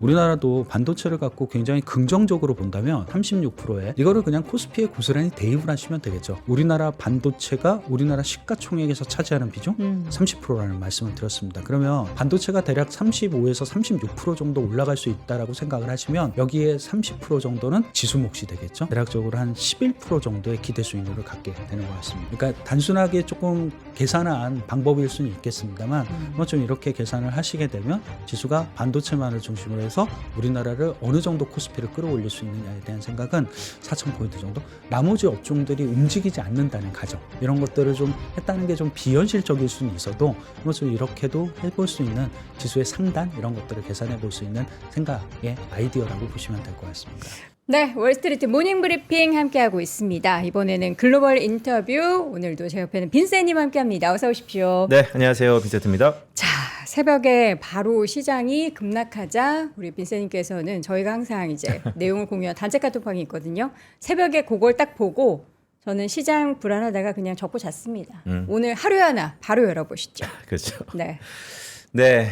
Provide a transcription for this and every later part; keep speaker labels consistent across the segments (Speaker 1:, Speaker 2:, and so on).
Speaker 1: 우리나라도 반도체를 갖고 굉장히 긍정적으로 본다면 36%에 이거를 그냥 코스피에 고스란히 대입을 하시면 되겠죠. 우리나라 반도체가 우리나라 시가총액에서 차지하는 비중 30%라는 말씀을 드렸습니다. 그러면 반도체가 대략 35에서 36% 정도 올라갈 수 있다라고 생각을 하시면 여기에 30% 정도는 지수 몫이 되겠죠. 대략적으로 한 11% 정도의 기대 수익률을 갖게 되는 것 같습니다. 그러니까 단순하게 조금 계산한 방법일 수는 있겠습니다만 좀 이렇게 계산을 하시게 되면 지수가 반도체만을 중심으로 해서 우리나라를 어느 정도 코스피를 끌어올릴 수 있느냐에 대한 생각은 4,000포인트 정도, 나머지 업종들이 움직이지 않는다는 가정, 이런 것들을 좀 했다는 게 좀 비현실적일 수는 있어도 좀 이렇게도 해볼 수 있는 지수의 상단, 이런 것들을 계산해 볼 수 있는 생각의 아이디어라고 보시면 될 것 같습니다.
Speaker 2: 네, 월스트리트 모닝 브리핑 함께하고 있습니다. 이번에는 글로벌 인터뷰, 오늘도 제 옆에는 빈센님 함께합니다. 어서 오십시오.
Speaker 3: 네, 안녕하세요. 빈센트입니다.
Speaker 2: 자, 새벽에 바로 시장이 급락하자 우리 빈센님께서는 저희가 항상 이제 내용을 공유한 단체 카톡방이 있거든요. 새벽에 그걸 딱 보고 저는 시장 불안하다가 그냥 접고 잤습니다. 오늘 하루에 하나 바로 열어보시죠.
Speaker 3: 그렇죠.
Speaker 2: 네.
Speaker 3: 네,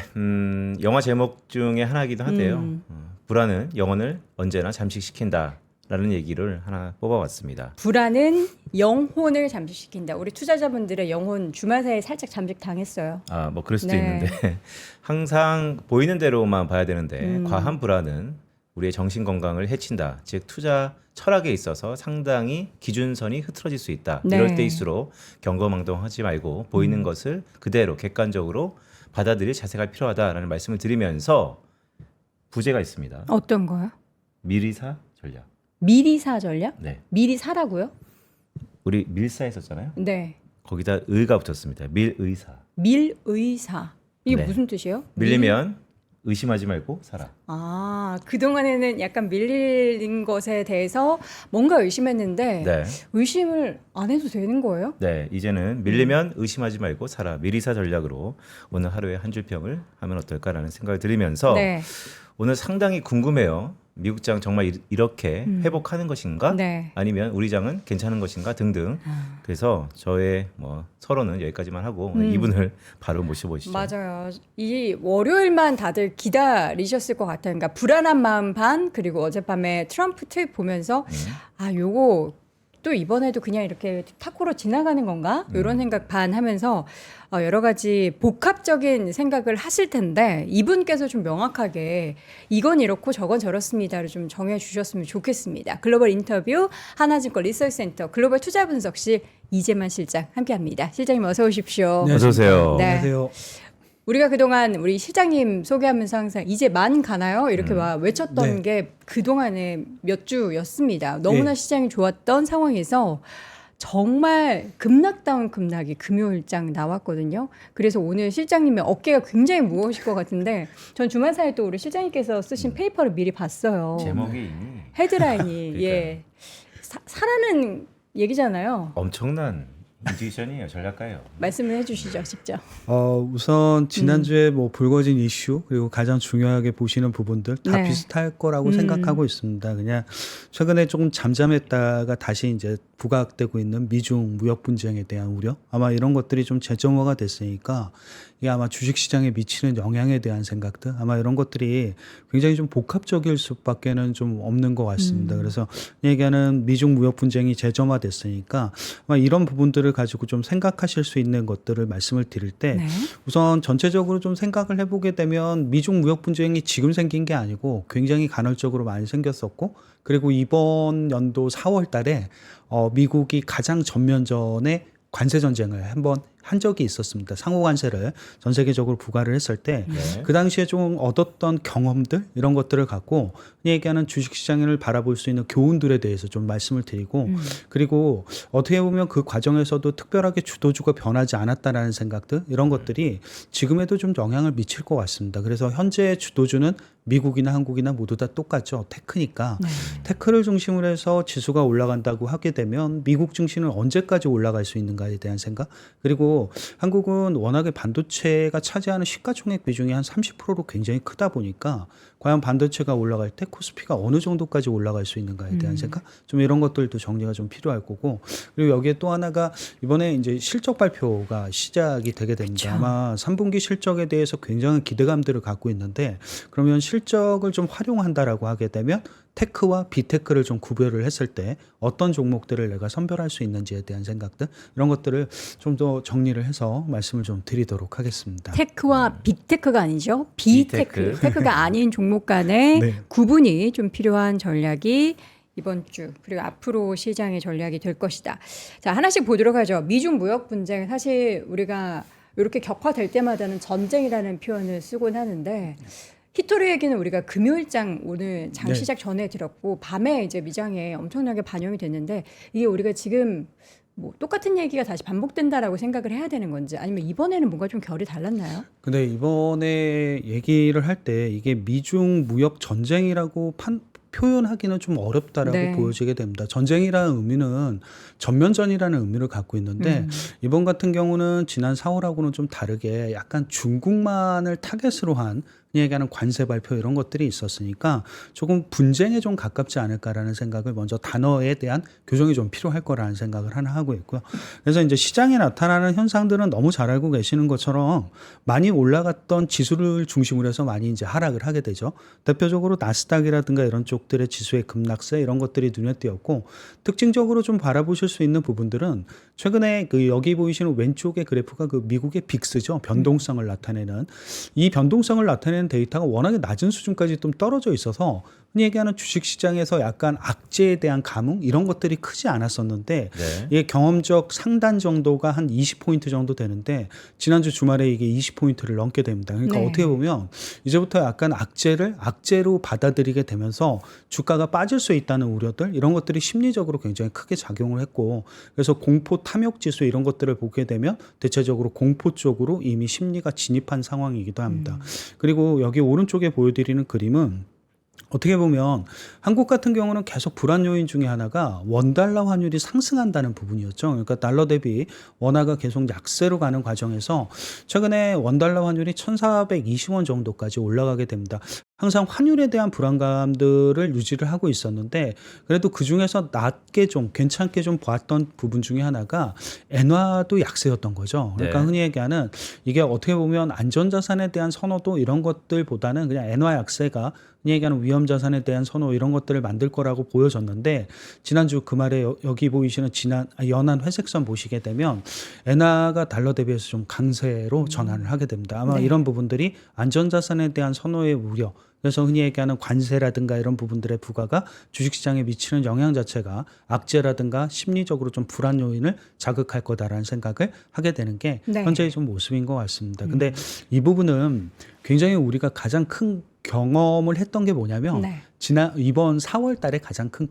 Speaker 3: 영화 제목 중에 하나이기도 한데요. 불안은 영혼을 언제나 잠식시킨다라는 얘기를 하나 뽑아왔습니다.
Speaker 2: 불안은 영혼을 잠식시킨다. 우리 투자자분들의 영혼 주말 사이에 살짝 잠식 당했어요.
Speaker 3: 아, 뭐 그럴 수도
Speaker 2: 네.
Speaker 3: 있는데 항상 보이는 대로만 봐야 되는데 과한 불안은 우리의 정신 건강을 해친다. 즉 투자 철학에 있어서 상당히 기준선이 흐트러질 수 있다.
Speaker 2: 네.
Speaker 3: 이럴 때일수록 경거망동하지 말고 보이는 것을 그대로 객관적으로 받아들일 자세가 필요하다라는 말씀을 드리면서 부제가 있습니다.
Speaker 2: 어떤 거요?
Speaker 3: 미리사 전략.
Speaker 2: 미리 사 전략?
Speaker 3: 네,
Speaker 2: 미리 사라고요?
Speaker 3: 우리 밀사 했었잖아요.
Speaker 2: 네.
Speaker 3: 거기다 의가 붙었습니다. 밀의사.
Speaker 2: 밀의사. 이게
Speaker 3: 네.
Speaker 2: 무슨 뜻이에요?
Speaker 3: 밀리면 의심하지 말고 살아.
Speaker 2: 아, 그동안에는 약간 밀린 것에 대해서 뭔가 의심했는데
Speaker 3: 네,
Speaker 2: 의심을 안 해도 되는 거예요?
Speaker 3: 네, 이제는 밀리면 의심하지 말고 살아. 미리사 전략으로 오늘 하루에 한 줄 평을 하면 어떨까라는 생각을 드리면서
Speaker 2: 네.
Speaker 3: 오늘 상당히 궁금해요. 미국장 정말 이렇게 회복하는 것인가?
Speaker 2: 네.
Speaker 3: 아니면 우리 장은 괜찮은 것인가 등등. 그래서 저의 서론은 여기까지만 하고 오늘 이분을 바로 모셔보시죠.
Speaker 2: 맞아요. 이 월요일만 다들 기다리셨을 것 같아요. 그러니까 불안한 마음 반, 그리고 어젯밤에 트럼프 트윗 보면서 아, 요거 또 이번에도 그냥 이렇게 타코로 지나가는 건가? 이런 생각 반 하면서 여러 가지 복합적인 생각을 하실 텐데 이분께서 좀 명확하게 이건 이렇고 저건 저렇습니다를 좀 정해 주셨으면 좋겠습니다. 글로벌 인터뷰 하나증권 리서치센터 글로벌 투자 분석실 이재만 실장 함께합니다. 실장님 어서 오십시오.
Speaker 1: 네,
Speaker 3: 어서 오세요.
Speaker 2: 네.
Speaker 1: 안녕하세요.
Speaker 2: 우리가 그동안 우리 실장님 소개하면서 항상 이제 만 가나요? 이렇게 막 외쳤던
Speaker 1: 네.
Speaker 2: 게 그동안에 몇 주였습니다. 너무나
Speaker 1: 네.
Speaker 2: 시장이 좋았던 상황에서 정말 급락다운 급락이 금요일장 나왔거든요. 그래서 오늘 실장님의 어깨가 굉장히 무거우실 것 같은데 전 주말 사이에 또 우리 실장님께서 쓰신 페이퍼를 미리 봤어요.
Speaker 3: 제목이 이미
Speaker 2: 헤드라인이 예 사라는 얘기잖아요.
Speaker 3: 엄청난 인투이션이에요. 전략가예요.
Speaker 2: 말씀을 해주시죠, 직접.
Speaker 1: 우선 지난주에 불거진 이슈, 그리고 가장 중요하게 보시는 부분들 다
Speaker 2: 네.
Speaker 1: 비슷할 거라고 생각하고 있습니다. 그냥 최근에 조금 잠잠했다가 다시 이제 부각되고 있는 미중 무역 분쟁에 대한 우려, 아마 이런 것들이 좀 재점화가 됐으니까 이게 아마 주식시장에 미치는 영향에 대한 생각들, 아마 이런 것들이 굉장히 좀 복합적일 수밖에는 좀 없는 것 같습니다. 그래서 얘기하는 미중 무역 분쟁이 재점화됐으니까 아마 이런 부분들을 가지고 좀 생각하실 수 있는 것들을 말씀을 드릴 때
Speaker 2: 네.
Speaker 1: 우선 전체적으로 좀 생각을 해보게 되면 미중 무역 분쟁이 지금 생긴 게 아니고 굉장히 간헐적으로 많이 생겼었고, 그리고 이번 연도 4월 달에 미국이 가장 전면전에 관세 전쟁을 한번 한 적이 있었습니다. 상호 관세를 전 세계적으로 부과를 했을 때 그 당시에 좀 얻었던 경험들, 이런 것들을 갖고 얘기하는 주식시장을 바라볼 수 있는 교훈들에 대해서 좀 말씀을 드리고, 그리고 어떻게 보면 그 과정에서도 특별하게 주도주가 변하지 않았다라는 생각들, 이런 것들이 지금에도 좀 영향을 미칠 것 같습니다. 그래서 현재 주도주는 미국이나 한국이나 모두 다 똑같죠. 테크니까. 테크를 중심으로 해서 지수가 올라간다고 하게 되면 미국 증시는 언제까지 올라갈 수 있는가에 대한 생각, 그리고 한국은 워낙에 반도체가 차지하는 시가총액 비중이 한 30%로 굉장히 크다 보니까 과연 반도체가 올라갈 때 코스피가 어느 정도까지 올라갈 수 있는가에 대한 생각, 좀 이런 것들도 정리가 좀 필요할 거고, 그리고 여기에 또 하나가 이번에 이제 실적 발표가 시작이 되게 됩니다.
Speaker 2: 그쵸.
Speaker 1: 아마 3분기 실적에 대해서 굉장한 기대감들을 갖고 있는데, 그러면 실적을 좀 활용한다라고 하게 되면 테크와 비테크를 좀 구별을 했을 때 어떤 종목들을 내가 선별할 수 있는지에 대한 생각들, 이런 것들을 좀 더 정리를 해서 말씀을 좀 드리도록 하겠습니다.
Speaker 2: 테크와 빅테크가 아니죠. 비테크.
Speaker 3: 비테크.
Speaker 2: 테크가 아닌 종목 간의
Speaker 1: 네.
Speaker 2: 구분이 좀 필요한 전략이 이번 주 그리고 앞으로 시장의 전략이 될 것이다. 자, 하나씩 보도록 하죠. 미중 무역 분쟁, 사실 우리가 이렇게 격화될 때마다는 전쟁이라는 표현을 쓰곤 하는데, 히토리 얘기는 우리가 금요일장 오늘 장
Speaker 1: 네.
Speaker 2: 시작 전에 들었고 밤에 이제 미장에 엄청나게 반영이 됐는데, 이게 우리가 지금 뭐 똑같은 얘기가 다시 반복된다라고 생각을 해야 되는 건지, 아니면 이번에는 뭔가 좀 결이 달랐나요?
Speaker 1: 근데 이번에 얘기를 할 때 이게 미중 무역 전쟁이라고 표현하기는 좀 어렵다라고
Speaker 2: 네.
Speaker 1: 보여지게 됩니다. 전쟁이라는 의미는 전면전이라는 의미를 갖고 있는데 이번 같은 경우는 지난 4월하고는 좀 다르게 약간 중국만을 타겟으로 한 얘기하는 관세 발표 이런 것들이 있었으니까 조금 분쟁에 좀 가깝지 않을까라는 생각을, 먼저 단어에 대한 교정이 좀 필요할 거라는 생각을 하나 하고 있고요. 그래서 이제 시장에 나타나는 현상들은 너무 잘 알고 계시는 것처럼 많이 올라갔던 지수를 중심으로 해서 많이 이제 하락을 하게 되죠. 대표적으로 나스닥이라든가 이런 쪽들의 지수의 급락세 이런 것들이 눈에 띄었고, 특징적으로 좀 바라보실 수 있는 부분들은 최근에 그 여기 보이시는 왼쪽의 그래프가 그 미국의 빅스죠. 변동성을 나타내는, 이 변동성을 나타내는 데이터가 워낙에 낮은 수준까지 좀 떨어져 있어서 흔히 얘기하는 주식시장에서 약간 악재에 대한 감흥 이런 것들이 크지 않았었는데,
Speaker 3: 네.
Speaker 1: 이게 경험적 상단 정도가 한 20포인트 정도 되는데 지난주 주말에 이게 20포인트를 넘게 됩니다. 그러니까
Speaker 2: 네.
Speaker 1: 어떻게 보면 이제부터 약간 악재를 악재로 받아들이게 되면서 주가가 빠질 수 있다는 우려들, 이런 것들이 심리적으로 굉장히 크게 작용을 했고, 그래서 공포 탐욕 지수 이런 것들을 보게 되면 대체적으로 공포 쪽으로 이미 심리가 진입한 상황이기도 합니다. 그리고 여기 오른쪽에 보여드리는 그림은 어떻게 보면 한국 같은 경우는 계속 불안 요인 중에 하나가 원달러 환율이 상승한다는 부분이었죠. 그러니까 달러 대비 원화가 계속 약세로 가는 과정에서 최근에 원달러 환율이 1,420원 정도까지 올라가게 됩니다. 항상 환율에 대한 불안감들을 유지를 하고 있었는데, 그래도 그중에서 낮게 좀 괜찮게 좀 보았던 부분 중에 하나가 엔화도 약세였던 거죠. 그러니까
Speaker 3: 네.
Speaker 1: 흔히 얘기하는, 이게 어떻게 보면 안전자산에 대한 선호도 이런 것들보다는 그냥 엔화 약세가 흔히 얘기하는 위험자산에 대한 선호 이런 것들을 만들 거라고 보여졌는데, 지난주 그 말에 여기 보이시는 연한 회색선 보시게 되면 엔화가 달러 대비해서 좀 강세로 전환을 하게 됩니다. 아마
Speaker 2: 네.
Speaker 1: 이런 부분들이 안전자산에 대한 선호의 우려, 그래서 흔히 얘기하는 관세라든가 이런 부분들의 부과가 주식시장에 미치는 영향 자체가 악재라든가 심리적으로 좀 불안 요인을 자극할 거다라는 생각을 하게 되는 게
Speaker 2: 네.
Speaker 1: 현재의 좀 모습인 것 같습니다. 근데 이 부분은 굉장히 우리가 가장 큰 경험을 했던 게 뭐냐면
Speaker 2: 네.
Speaker 1: 이번 4월 달에 가장 큰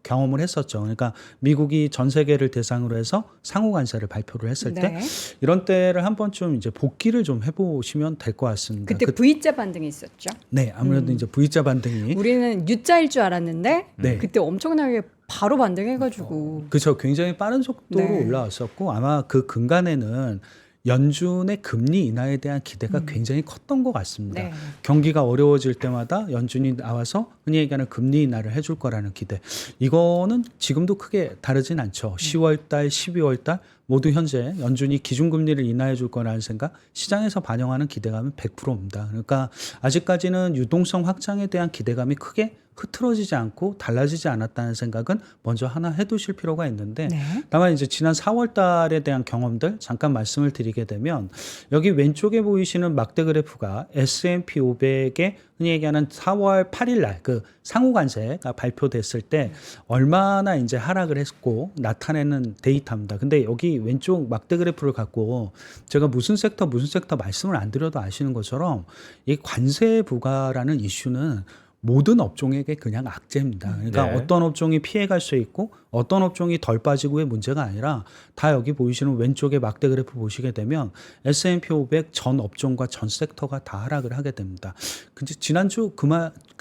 Speaker 1: 경험을 했었죠. 그러니까 미국이 전 세계를 대상으로 해서 상호 관세를 발표를 했을 때,
Speaker 2: 네.
Speaker 1: 이런 때를 한 번쯤 이제 복기를 좀 해보시면 될 것 같습니다.
Speaker 2: 그때 V자 반등이 있었죠.
Speaker 1: 네, 아무래도 이제 V자 반등이
Speaker 2: 우리는 U자일 줄 알았는데
Speaker 1: 네.
Speaker 2: 그때 엄청나게 바로 반등해가지고
Speaker 1: 그렇죠. 굉장히 빠른 속도로
Speaker 2: 네.
Speaker 1: 올라왔었고, 아마 그 근간에는 연준의 금리 인하에 대한 기대가 굉장히 컸던 것 같습니다.
Speaker 2: 네.
Speaker 1: 경기가 어려워질 때마다 연준이 나와서 흔히 얘기하는 금리 인하를 해줄 거라는 기대. 이거는 지금도 크게 다르진 않죠. 10월 달, 12월 달 모두 현재 연준이 기준금리를 인하해 줄 거라는 생각, 시장에서 반영하는 기대감은 100%입니다. 그러니까 아직까지는 유동성 확장에 대한 기대감이 크게 흐트러지지 않고 달라지지 않았다는 생각은 먼저 하나 해두실 필요가 있는데,
Speaker 2: 네.
Speaker 1: 다만 이제 지난 4월 달에 대한 경험들 잠깐 말씀을 드리게 되면, 여기 왼쪽에 보이시는 막대 그래프가 S&P 500의 흔히 얘기하는 4월 8일 날 그 상호 관세가 발표됐을 때 얼마나 이제 하락을 했고 나타내는 데이터입니다. 근데 여기 왼쪽 막대 그래프를 갖고 제가 무슨 섹터 말씀을 안 드려도 아시는 것처럼 이 관세 부과라는 이슈는 모든 업종에게 그냥 악재입니다. 그러니까
Speaker 3: 네.
Speaker 1: 어떤 업종이 피해갈 수 있고 어떤 업종이 덜 빠지고의 문제가 아니라, 다 여기 보이시는 왼쪽에 막대 그래프 보시게 되면 S&P 500 전 업종과 전 섹터가 다 하락을 하게 됩니다. 근데 지난주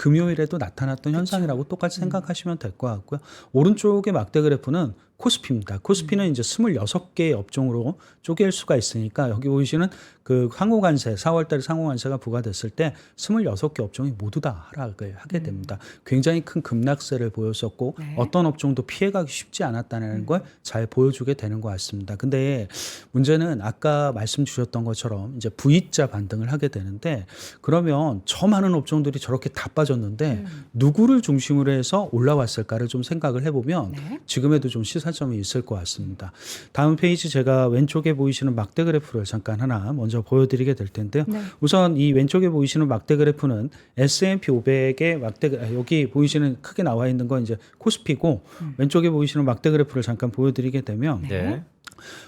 Speaker 1: 금요일에도 나타났던 현상이라고 똑같이 생각하시면 될 것 같고요. 오른쪽의 막대 그래프는 코스피입니다. 코스피는 이제 26개의 업종으로 쪼갤 수가 있으니까 여기 보이시는 그 상호관세 4월달에 상호관세가 부과됐을 때 26개 업종이 모두 다 하락을 하게 됩니다. 굉장히 큰 급락세를 보였었고
Speaker 2: 네.
Speaker 1: 어떤 업종도 피해가기 쉽지 않았다는 걸 잘 보여주게 되는 것 같습니다. 근데 문제는 아까 말씀 주셨던 것처럼 이제 V자 반등을 하게 되는데 그러면 저 많은 업종들이 저렇게 다 빠졌는데 누구를 중심으로 해서 올라왔을까를 좀 생각을 해보면
Speaker 2: 네.
Speaker 1: 지금에도 좀 시사점이 있을 것 같습니다. 다음 페이지 제가 왼쪽에 보이시는 막대 그래프를 잠깐 하나 먼저 보여드리게 될 텐데요.
Speaker 2: 네.
Speaker 1: 우선 이 왼쪽에 보이시는 막대 그래프는 S&P 500의 여기 보이시는 크게 나와 있는 건 이제 코스피고 왼쪽에 보이시는 막대 그래프를 잠깐 보여드리게 되면
Speaker 3: 네.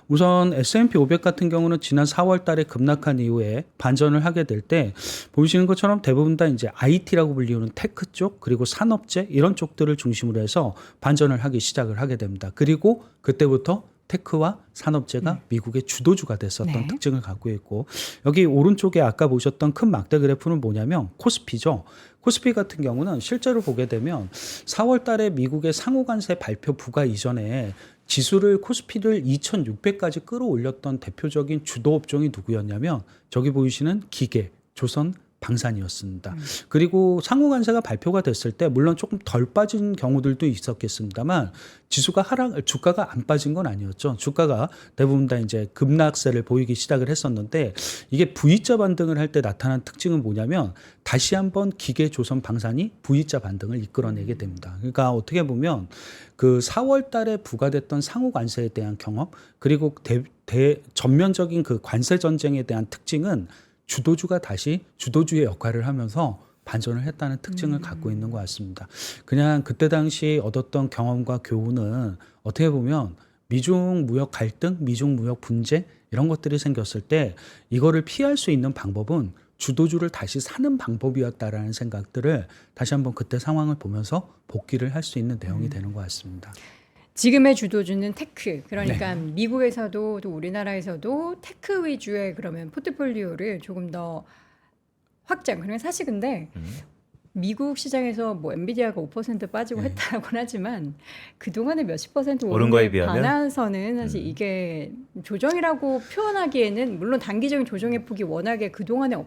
Speaker 1: 우선 S&P 500 같은 경우는 지난 4월 달에 급락한 이후에 반전을 하게 될 때 보이시는 것처럼 대부분 다 이제 IT라고 불리우는 테크 쪽 그리고 산업재 이런 쪽들을 중심으로 해서 반전을 하기 시작을 하게 됩니다. 그리고 그때부터 테크와 산업재가 미국의 주도주가 됐었던
Speaker 2: 네.
Speaker 1: 특징을 갖고 있고 여기 오른쪽에 아까 보셨던 큰 막대 그래프는 뭐냐면 코스피죠. 코스피 같은 경우는 실제로 보게 되면 4월 달에 미국의 상호관세 발표 부과 이전에 지수를 코스피를 2600까지 끌어올렸던 대표적인 주도 업종이 누구였냐면 저기 보이시는 기계, 조선, 방산이었습니다. 그리고 상호관세가 발표가 됐을 때 물론 조금 덜 빠진 경우들도 있었겠습니다만 주가가 안 빠진 건 아니었죠. 주가가 대부분 다 이제 급락세를 보이기 시작을 했었는데 이게 V자 반등을 할 때 나타난 특징은 뭐냐면 다시 한번 기계, 조선, 방산이 V자 반등을 이끌어내게 됩니다. 그러니까 어떻게 보면 그 4월 달에 부과됐던 상호관세에 대한 경험 그리고 전면적인 그 관세 전쟁에 대한 특징은 주도주가 다시 주도주의 역할을 하면서 반전을 했다는 특징을 갖고 있는 것 같습니다. 그냥 그때 당시 얻었던 경험과 교훈은 어떻게 보면 미중 무역 갈등, 미중 무역 분쟁 이런 것들이 생겼을 때 이거를 피할 수 있는 방법은 주도주를 다시 사는 방법이었다라는 생각들을 다시 한번 그때 상황을 보면서 복기를 할 수 있는 내용이 되는 것 같습니다.
Speaker 2: 지금의 주도주는 테크. 그러니까 미국에서도 또 우리나라에서도 테크 위주의 그러면 포트폴리오를 조금 더 확장. 그러면 사실 근데 미국 시장에서 뭐 엔비디아가 5% 빠지고 했다고는 하지만 그동안에 몇십 퍼센트
Speaker 3: 오른 거에
Speaker 2: 오른
Speaker 3: 비하면?
Speaker 2: 반해서는 사실 이게 조정이라고 표현하기에는 물론 단기적인 조정의 폭이 워낙에 그동안에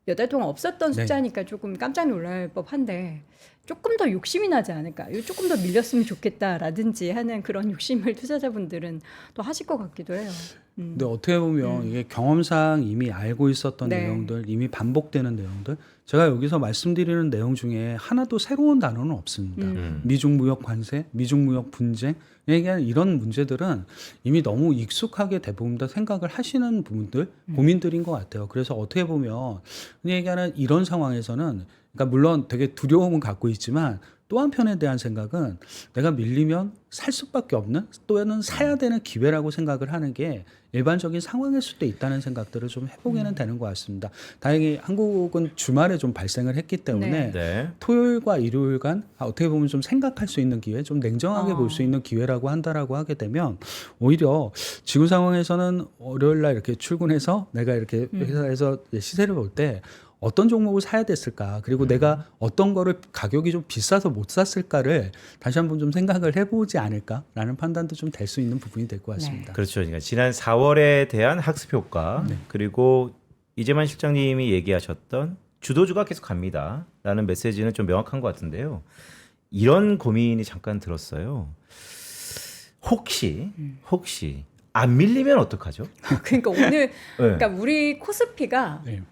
Speaker 2: 몇 달 동안 없었던
Speaker 1: 네.
Speaker 2: 숫자니까 조금 깜짝 놀랄 법한데 조금 더 욕심이 나지 않을까? 조금 더 밀렸으면 좋겠다라든지 하는 그런 욕심을 투자자분들은 또 하실 것 같기도 해요.
Speaker 1: 근데 어떻게 보면 이게 경험상 이미 알고 있었던
Speaker 2: 네.
Speaker 1: 내용들, 이미 반복되는 내용들, 제가 여기서 말씀드리는 내용 중에 하나도 새로운 단어는 없습니다. 미중 무역 관세, 미중 무역 분쟁, 이런 문제들은 이미 너무 익숙하게 대부분 다 생각을 하시는 부분들, 고민들인 것 같아요. 그래서 어떻게 보면 얘기하는 이런 상황에서는, 그러니까 물론 되게 두려움은 갖고 있지만 또 한편에 대한 생각은 내가 밀리면 살 수밖에 없는 또는 사야 되는 기회라고 생각을 하는 게 일반적인 상황일 수도 있다는 생각들을 좀 해보게는 되는 것 같습니다. 다행히 한국은 주말에 좀 발생을 했기 때문에
Speaker 3: 네.
Speaker 1: 토요일과 일요일간 어떻게 보면 좀 생각할 수 있는 기회, 좀 냉정하게 볼 수 있는 기회라고 한다라고 하게 되면 오히려 지금 상황에서는 월요일 날 이렇게 출근해서 내가 이렇게 회사에서 시세를 볼 때 어떤 종목을 사야 됐을까? 그리고 내가 어떤 거를 가격이 좀 비싸서 못 샀을까를 다시 한번 좀 생각을 해보지 않을까라는 판단도 좀 될 수 있는 부분이 될 것 같습니다.
Speaker 3: 그렇죠. 그러니까 지난 4월에 대한 학습 효과 그리고 이재만 실장님이 얘기하셨던 주도주가 계속 갑니다라는 메시지는 좀 명확한 것 같은데요. 이런 고민이 잠깐 들었어요. 혹시 안 밀리면 어떡하죠?
Speaker 2: 그러니까 오늘
Speaker 3: 네.
Speaker 2: 그러니까 우리 코스피가
Speaker 1: 네.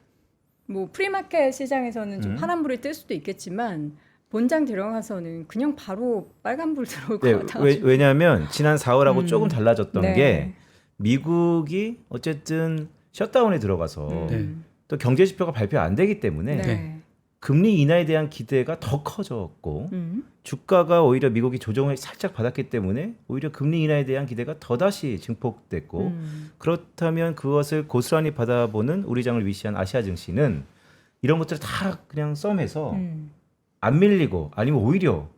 Speaker 2: 뭐 프리마켓 시장에서는 좀 파란불이 뜰 수도 있겠지만 본장 들어가서는 그냥 바로 빨간불 들어올 것
Speaker 3: 네,
Speaker 2: 같아가지고
Speaker 3: 왜냐하면 지난 4월하고 조금 달라졌던
Speaker 2: 네.
Speaker 3: 게 미국이 어쨌든 셧다운에 들어가서
Speaker 1: 네.
Speaker 3: 또 경제 지표가 발표 안 되기 때문에
Speaker 2: 네.
Speaker 3: 금리 인하에 대한 기대가 더 커졌고 주가가 오히려 미국이 조정을 살짝 받았기 때문에 오히려 금리 인하에 대한 기대가 더다시 증폭됐고 그렇다면 그것을 고스란히 받아보는 우리 장을 위시한 아시아 증시는 이런 것들을 다 그냥 썸해서 안 밀리고 아니면 오히려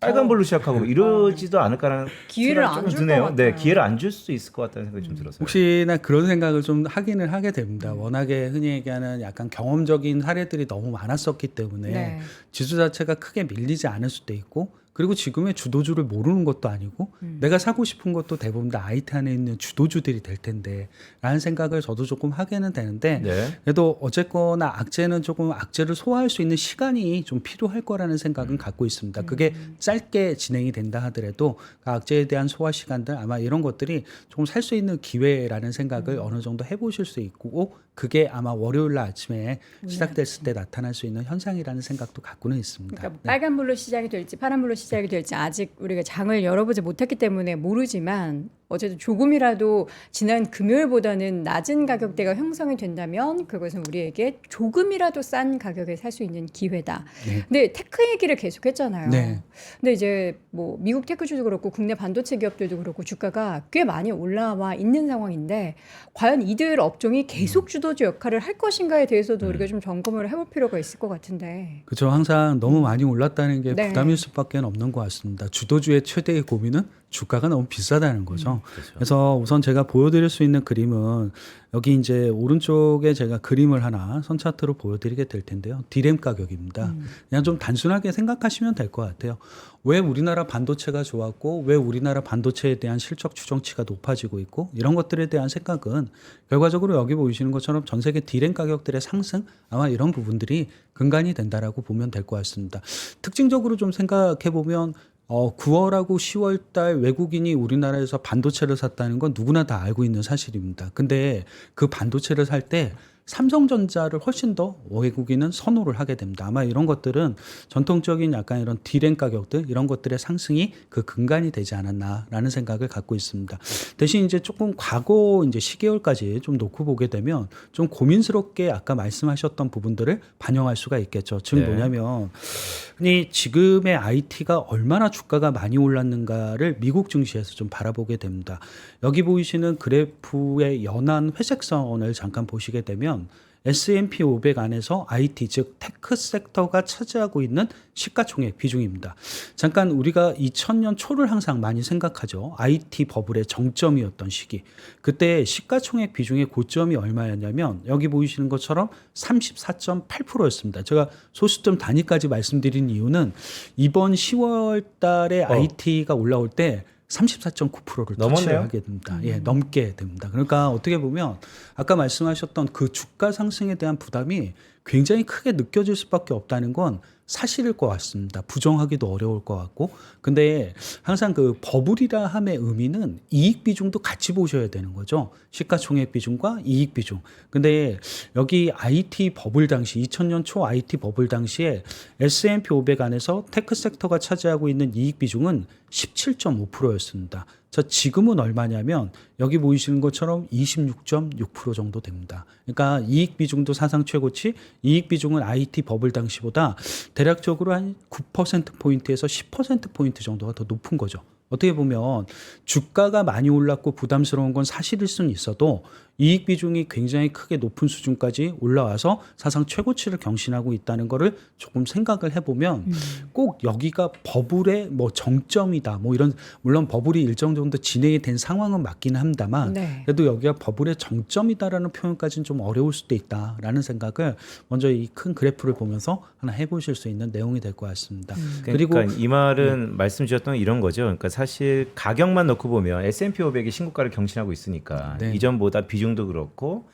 Speaker 3: 빨간불로 시작하고 이러지도 않을까라는
Speaker 2: 기회를
Speaker 3: 생각이
Speaker 2: 안
Speaker 3: 좀
Speaker 2: 줄
Speaker 3: 드네요.
Speaker 2: 것
Speaker 3: 네,
Speaker 2: 같아요.
Speaker 3: 기회를 안 줄 수 있을 것 같다는 생각이 좀 들었어요.
Speaker 1: 혹시나 그런 생각을 좀 하기는 하게 됩니다. 워낙에 흔히 얘기하는 약간 경험적인 사례들이 너무 많았었기 때문에
Speaker 2: 네.
Speaker 1: 지수 자체가 크게 밀리지 않을 수도 있고 그리고 지금의 주도주를 모르는 것도 아니고 내가 사고 싶은 것도 대부분 다 IT 안에 있는 주도주들이 될 텐데 라는 생각을 저도 조금 하게는 되는데
Speaker 3: 네.
Speaker 1: 그래도 어쨌거나 악재는 조금 악재를 소화할 수 있는 시간이 좀 필요할 거라는 생각은 갖고 있습니다. 그게 짧게 진행이 된다 하더라도 그 악재에 대한 소화 시간들 아마 이런 것들이 조금 살 수 있는 기회라는 생각을 어느 정도 해보실 수 있고 그게 아마 월요일 날 아침에 시작됐을 때 나타날 수 있는 현상이라는 생각도 갖고는 있습니다.
Speaker 2: 그러니까
Speaker 1: 네.
Speaker 2: 빨간불로 시작이 될지 파란불로 시작이 될지 아직 우리가 장을 열어보지 못했기 때문에 모르지만 어쨌든 조금이라도 지난 금요일보다는 낮은 가격대가 형성이 된다면 그것은 우리에게 조금이라도 싼 가격에 살 수 있는 기회다.
Speaker 1: 네.
Speaker 2: 근데 테크 얘기를 계속했잖아요.
Speaker 1: 네.
Speaker 2: 근데 이제 뭐 미국 테크주도 그렇고 국내 반도체 기업들도 그렇고 주가가 꽤 많이 올라와 있는 상황인데 과연 이들 업종이 계속 주도주 역할을 할 것인가에 대해서도 우리가 좀 점검을 해볼 필요가 있을 것 같은데.
Speaker 1: 그렇죠. 항상 너무 많이 올랐다는 게
Speaker 2: 네.
Speaker 1: 부담일 수밖에 없는 것 같습니다. 주도주의 최대의 고민은 주가가 너무 비싸다는 거죠.
Speaker 3: 그렇죠.
Speaker 1: 그래서 우선 제가 보여드릴 수 있는 그림은 여기 이제 오른쪽에 제가 그림을 하나 선 차트로 보여드리게 될 텐데요. 디램 가격입니다. 그냥 좀 단순하게 생각하시면 될 것 같아요. 왜 우리나라 반도체가 좋았고 왜 우리나라 반도체에 대한 실적 추정치가 높아지고 있고 이런 것들에 대한 생각은 결과적으로 여기 보이시는 것처럼 전 세계 디램 가격들의 상승 아마 이런 부분들이 근간이 된다라고 보면 될 것 같습니다. 특징적으로 좀 생각해 보면 9월하고 10월 달 외국인이 우리나라에서 반도체를 샀다는 건 누구나 다 알고 있는 사실입니다. 근데 그 반도체를 살 때 삼성전자를 훨씬 더 외국인은 선호를 하게 됩니다. 아마 이런 것들은 전통적인 약간 이런 디램 가격들 이런 것들의 상승이 그 근간이 되지 않았나라는 생각을 갖고 있습니다. 대신 이제 조금 과거 이제 시계열까지 좀 놓고 보게 되면 좀 고민스럽게 아까 말씀하셨던 부분들을 반영할 수가 있겠죠. 즉
Speaker 3: 네.
Speaker 1: 뭐냐면 흔히 지금의 IT가 얼마나 주가가 많이 올랐는가를 미국 증시에서 좀 바라보게 됩니다. 여기 보이시는 그래프의 연한 회색 선을 잠깐 보시게 되면 S&P 500 안에서 IT 즉 테크 섹터가 차지하고 있는 시가총액 비중입니다. 잠깐 우리가 2000년 초를 항상 많이 생각하죠. IT 버블의 정점이었던 시기. 그때 시가총액 비중의 고점이 얼마였냐면 여기 보이시는 것처럼 34.8%였습니다. 제가 소수점 단위까지 말씀드린 이유는 이번 10월 달에 IT가 올라올 때 34.9%를 터치를
Speaker 3: 넘었네요.
Speaker 1: 하게 됩니다. 예, 넘게 됩니다. 그러니까 어떻게 보면 아까 말씀하셨던 그 주가 상승에 대한 부담이 굉장히 크게 느껴질 수밖에 없다는 건 사실일 것 같습니다. 부정하기도 어려울 것 같고. 근데 항상 그 버블이라 함의 의미는 이익 비중도 같이 보셔야 되는 거죠. 시가총액 비중과 이익 비중. 근데 여기 IT 버블 당시 2000년 초 IT 버블 당시에 S&P 500 안에서 테크 섹터가 차지하고 있는 이익 비중은 17.5%였습니다. 자, 지금은 얼마냐면 여기 보이시는 것처럼 26.6% 정도 됩니다. 그러니까 이익 비중도 사상 최고치, 이익 비중은 IT 버블 당시보다 대략적으로 한 9%포인트에서 10%포인트 정도가 더 높은 거죠. 어떻게 보면 주가가 많이 올랐고 부담스러운 건 사실일 수는 있어도 이익 비중이 굉장히 크게 높은 수준까지 올라와서 사상 최고치를 경신하고 있다는 거를 조금 생각을 해보면 꼭 여기가 버블의 뭐 정점이다 뭐 이런 물론 버블이 일정 정도 진행이 된 상황은 맞기는 합니다만
Speaker 2: 네.
Speaker 1: 그래도 여기가 버블의 정점이다라는 표현까지는 좀 어려울 수도 있다라는 생각을 먼저 이 큰 그래프를 보면서 하나 해보실 수 있는 내용이 될 것 같습니다.
Speaker 3: 그러니까 이 말은 말씀 주셨던 이런 거죠. 그러니까 사실 가격만 놓고 보면 S&P 500이 신고가를 경신하고 있으니까
Speaker 1: 네.
Speaker 3: 이전보다 비중도 그렇고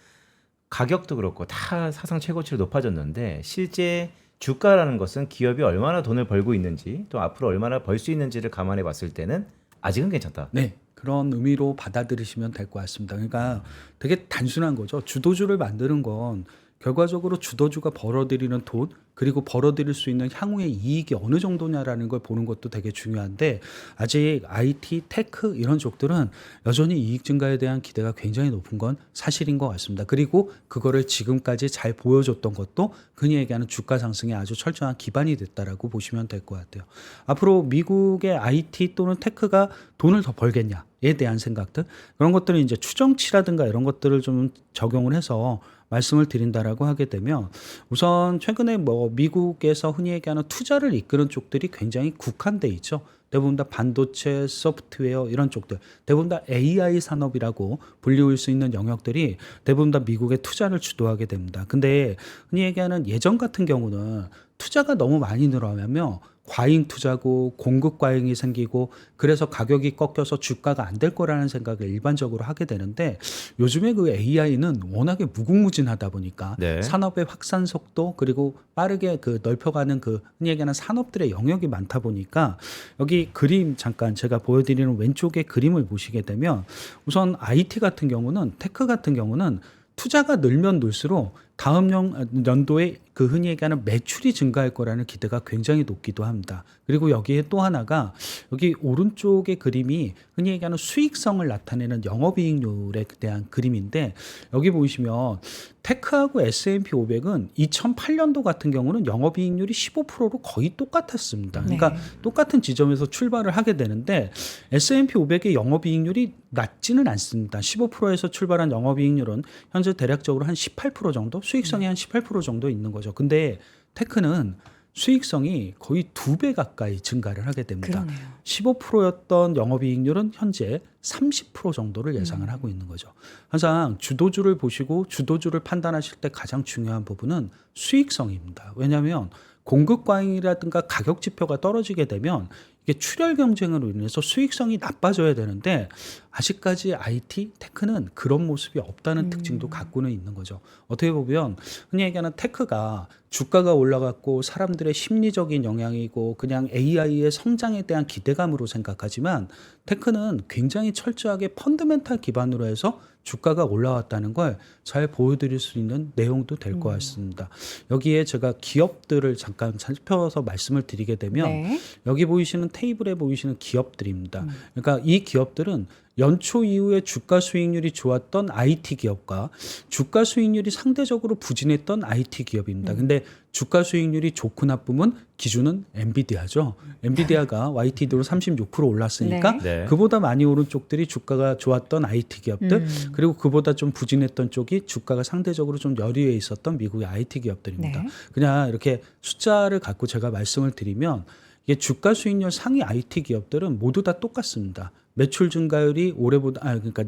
Speaker 3: 가격도 그렇고 다 사상 최고치로 높아졌는데 실제 주가라는 것은 기업이 얼마나 돈을 벌고 있는지 또 앞으로 얼마나 벌 수 있는지를 감안해 봤을 때는 아직은 괜찮다.
Speaker 1: 네. 그런 의미로 받아들이시면 될 것 같습니다. 그러니까 되게 단순한 거죠. 주도주를 만드는 건 결과적으로 주도주가 벌어들이는 돈 그리고 벌어들일 수 있는 향후의 이익이 어느 정도냐라는 걸 보는 것도 되게 중요한데 아직 IT, 테크 이런 쪽들은 여전히 이익 증가에 대한 기대가 굉장히 높은 건 사실인 것 같습니다. 그리고 그거를 지금까지 잘 보여줬던 것도 흔히 얘기하는 주가 상승에 아주 철저한 기반이 됐다라고 보시면 될 것 같아요. 앞으로 미국의 IT 또는 테크가 돈을 더 벌겠냐에 대한 생각들 그런 것들은 이제 추정치라든가 이런 것들을 좀 적용을 해서 말씀을 드린다라고 하게 되면 우선 최근에 뭐 미국에서 흔히 얘기하는 투자를 이끄는 쪽들이 굉장히 국한돼 있죠. 대부분 다 반도체, 소프트웨어 이런 쪽들, 대부분 다 AI 산업이라고 불리울 수 있는 영역들이 대부분 다 미국의 투자를 주도하게 됩니다. 근데 흔히 얘기하는 예전 같은 경우는 투자가 너무 많이 늘어나면 과잉 투자고 공급 과잉이 생기고 그래서 가격이 꺾여서 주가가 안 될 거라는 생각을 일반적으로 하게 되는데 요즘에 그 AI는 워낙에 무궁무진하다 보니까
Speaker 3: 네.
Speaker 1: 산업의 확산 속도 그리고 빠르게 그 넓혀가는 그 흔히 얘기하는 산업들의 영역이 많다 보니까 여기 그림 잠깐 제가 보여드리는 왼쪽에 그림을 보시게 되면 우선 IT 같은 경우는 테크 같은 경우는 투자가 늘면 늘수록 다음 연도에 그 흔히 얘기하는 매출이 증가할 거라는 기대가 굉장히 높기도 합니다. 그리고 여기에 또 하나가 여기 오른쪽의 그림이 흔히 얘기하는 수익성을 나타내는 영업이익률에 대한 그림인데 여기 보시면 테크하고 S&P 500은 2008년도 같은 경우는 영업이익률이 15%로 거의 똑같았습니다. 그러니까
Speaker 2: 네.
Speaker 1: 똑같은 지점에서 출발을 하게 되는데 S&P 500의 영업이익률이 낮지는 않습니다. 15%에서 출발한 영업이익률은 현재 대략적으로 한 18% 정도, 수익성이 한 18% 정도 있는 거죠. 근데 테크는 수익성이 거의 2배 가까이 증가를 하게 됩니다.
Speaker 2: 그러네요.
Speaker 1: 15%였던 영업이익률은 현재 30% 정도를 예상을 하고 있는 거죠. 항상 주도주를 보시고 주도주를 판단하실 때 가장 중요한 부분은 수익성입니다. 왜냐하면 공급 과잉이라든가 가격 지표가 떨어지게 되면 이게 출혈 경쟁으로 인해서 수익성이 나빠져야 되는데 아직까지 IT, 테크는 그런 모습이 없다는 특징도 갖고는 있는 거죠. 어떻게 보면 흔히 얘기하는 테크가 주가가 올라갔고 사람들의 심리적인 영향이고 그냥 AI의 성장에 대한 기대감으로 생각하지만 테크는 굉장히 철저하게 펀더멘탈 기반으로 해서 주가가 올라왔다는 걸 잘 보여드릴 수 있는 내용도 될 것 같습니다. 여기에 제가 기업들을 잠깐 살펴서 말씀을 드리게 되면
Speaker 2: 네.
Speaker 1: 여기 보이시는 테이블에 보이시는 기업들입니다. 그러니까 이 기업들은 연초 이후에 주가 수익률이 좋았던 IT 기업과 주가 수익률이 상대적으로 부진했던 IT 기업입니다. 근데 주가 수익률이 좋고 나쁨은 기준은 엔비디아죠. 엔비디아가 YTD로 36% 올랐으니까
Speaker 3: 네.
Speaker 1: 그보다 많이 오른 쪽들이 주가가 좋았던 IT 기업들 그리고 그보다 좀 부진했던 쪽이 주가가 상대적으로 좀 여리에 있었던 미국의 IT 기업들입니다.
Speaker 2: 네.
Speaker 1: 그냥 이렇게 숫자를 갖고 제가 말씀을 드리면 이게 주가 수익률 상위 IT 기업들은 모두 다 똑같습니다. 매출 증가율이 올해보다 그러니까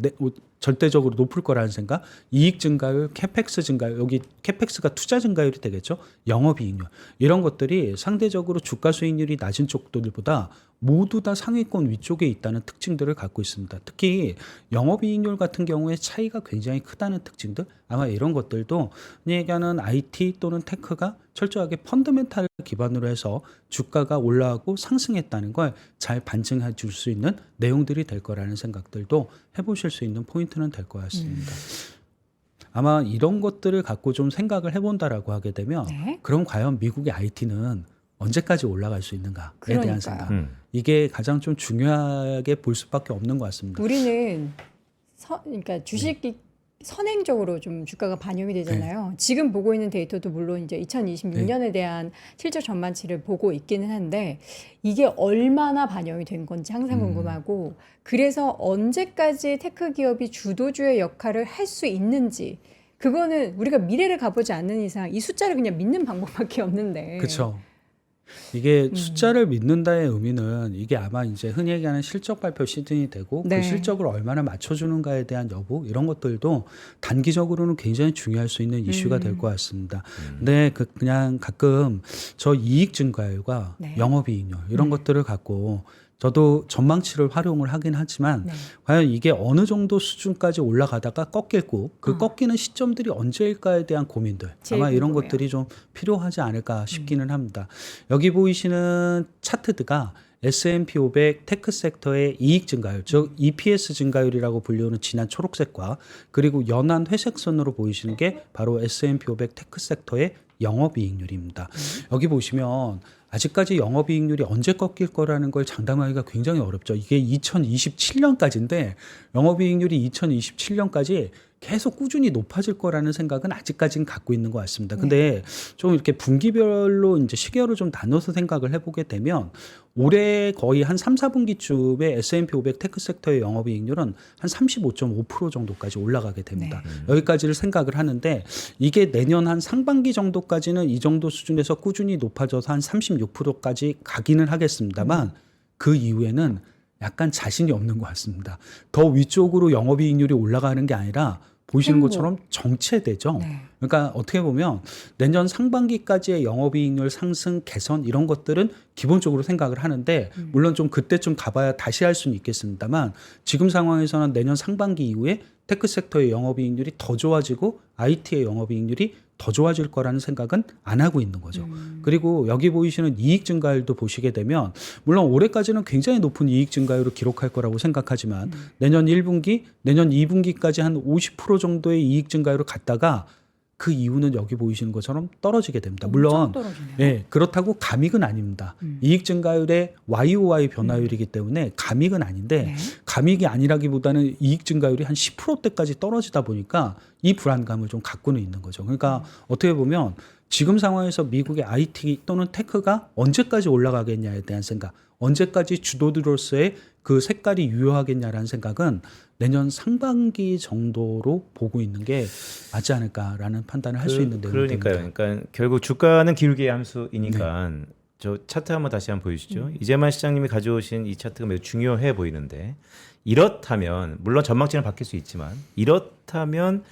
Speaker 1: 절대적으로 높을 거라는 생각, 이익 증가율, 캐펙스 증가율, 여기 캐펙스가 투자 증가율이 되겠죠. 영업이익률 이런 것들이 상대적으로 주가 수익률이 낮은 쪽들보다 모두 다 상위권 위쪽에 있다는 특징들을 갖고 있습니다. 특히 영업이익률 같은 경우에 차이가 굉장히 크다는 특징들 아마 이런 것들도 얘기하는 IT 또는 테크가 철저하게 펀더멘탈 기반으로 해서 주가가 올라가고 상승했다는 걸 잘 반증해 줄 수 있는 내용들이 될 거라는 생각들도 해보실 수 있는 포인트는 될 것 같습니다. 아마 이런 것들을 갖고 좀 생각을 해본다라고 하게 되면
Speaker 2: 네.
Speaker 1: 그럼 과연 미국의 IT는 언제까지 올라갈 수 있는가에 대한
Speaker 2: 그러니까요.
Speaker 1: 생각 이게 가장 좀 중요하게 볼 수밖에 없는 것 같습니다.
Speaker 2: 우리는 그러니까 주식이 선행적으로 좀 주가가 반영이 되잖아요. 지금 보고 있는 데이터도 물론 이제 2026년에 대한 실적 전망치를 보고 있기는 한데 이게 얼마나 반영이 된 건지 항상 궁금하고 그래서 언제까지 테크 기업이 주도주의 역할을 할 수 있는지 그거는 우리가 미래를 가보지 않는 이상 이 숫자를 그냥 믿는 방법밖에 없는데.
Speaker 1: 그렇죠. 이게 숫자를 믿는다의 의미는 이게 아마 이제 흔히 얘기하는 실적 발표 시즌이 되고
Speaker 2: 네.
Speaker 1: 그 실적을 얼마나 맞춰주는가에 대한 여부 이런 것들도 단기적으로는 굉장히 중요할 수 있는 이슈가 될 것 같습니다. 근데 그냥 가끔 저 이익 증가율과
Speaker 2: 네.
Speaker 1: 영업이익률 이런 것들을 갖고 저도 전망치를 활용을 하긴 하지만
Speaker 2: 네.
Speaker 1: 과연 이게 어느 정도 수준까지 올라가다가 꺾이고 그 꺾이는 시점들이 언제일까에 대한 고민들
Speaker 2: 제일
Speaker 1: 아마 이런
Speaker 2: 궁금해요.
Speaker 1: 것들이 좀 필요하지 않을까 싶기는 합니다. 여기 보이시는 차트가 S&P 500 테크 섹터의 이익 증가율, 즉 EPS 증가율이라고 불리우는 진한 초록색과 그리고 연한 회색선으로 보이시는 게 바로 S&P 500 테크 섹터의 영업이익률입니다. 여기 보시면 아직까지 영업이익률이 언제 꺾일 거라는 걸 장담하기가 굉장히 어렵죠. 이게 2027년까지인데 영업이익률이 2027년까지 계속 꾸준히 높아질 거라는 생각은 아직까지는 갖고 있는 것 같습니다. 근데 좀 이렇게 분기별로 이제 시계열을 좀 나눠서 생각을 해보게 되면 올해 거의 한 3, 4분기쯤에 S&P 500 테크 섹터의 영업이익률은 한 35.5% 정도까지 올라가게 됩니다. 여기까지를 생각을 하는데 이게 내년 한 상반기 정도까지는 이 정도 수준에서 꾸준히 높아져서 한 36%까지 가기는 하겠습니다만 그 이후에는 약간 자신이 없는 것 같습니다. 더 위쪽으로 영업이익률이 올라가는 게 아니라 보시는 것처럼 정체되죠. 그러니까 어떻게 보면 내년 상반기까지의 영업이익률 상승 개선 이런 것들은 기본적으로 생각을 하는데 물론 좀 그때쯤 가봐야 다시 할 수는 있겠습니다만 지금 상황에서는 내년 상반기 이후에 테크 섹터의 영업이익률이 더 좋아지고 IT의 영업이익률이 더 좋아질 거라는 생각은 안 하고 있는 거죠. 그리고 여기 보이시는 이익 증가율도 보시게 되면 물론 올해까지는 굉장히 높은 이익 증가율을 기록할 거라고 생각하지만 내년 1분기, 내년 2분기까지 한 50% 정도의 이익 증가율을 갔다가 그 이후는 여기 보이시는 것처럼 떨어지게 됩니다. 물론 예, 그렇다고 감익은 아닙니다. 이익 증가율의 YOY 변화율이기 때문에 감익은 아닌데 감익이 아니라기보다는 이익 증가율이 한 10%대까지 떨어지다 보니까 이 불안감을 좀 갖고는 있는 거죠. 그러니까 어떻게 보면 지금 상황에서 미국의 IT 또는 테크가 언제까지 올라가겠냐에 대한 생각, 언제까지 주도주로서의 그 색깔이 유효하겠냐라는 생각은 내년 상반기 정도로 보고 있는 게 맞지 않을까라는 판단을 할 수 있는 내용입니다.
Speaker 3: 그러니까요. 그러니까 결국 주가는 기울기의 함수이니까 저 차트 한번 다시 한번 보여주시죠. 이재만 시장님이 가져오신 이 차트가 매우 중요해 보이는데 이렇다면 물론 전망치는 바뀔 수 있지만 이렇다면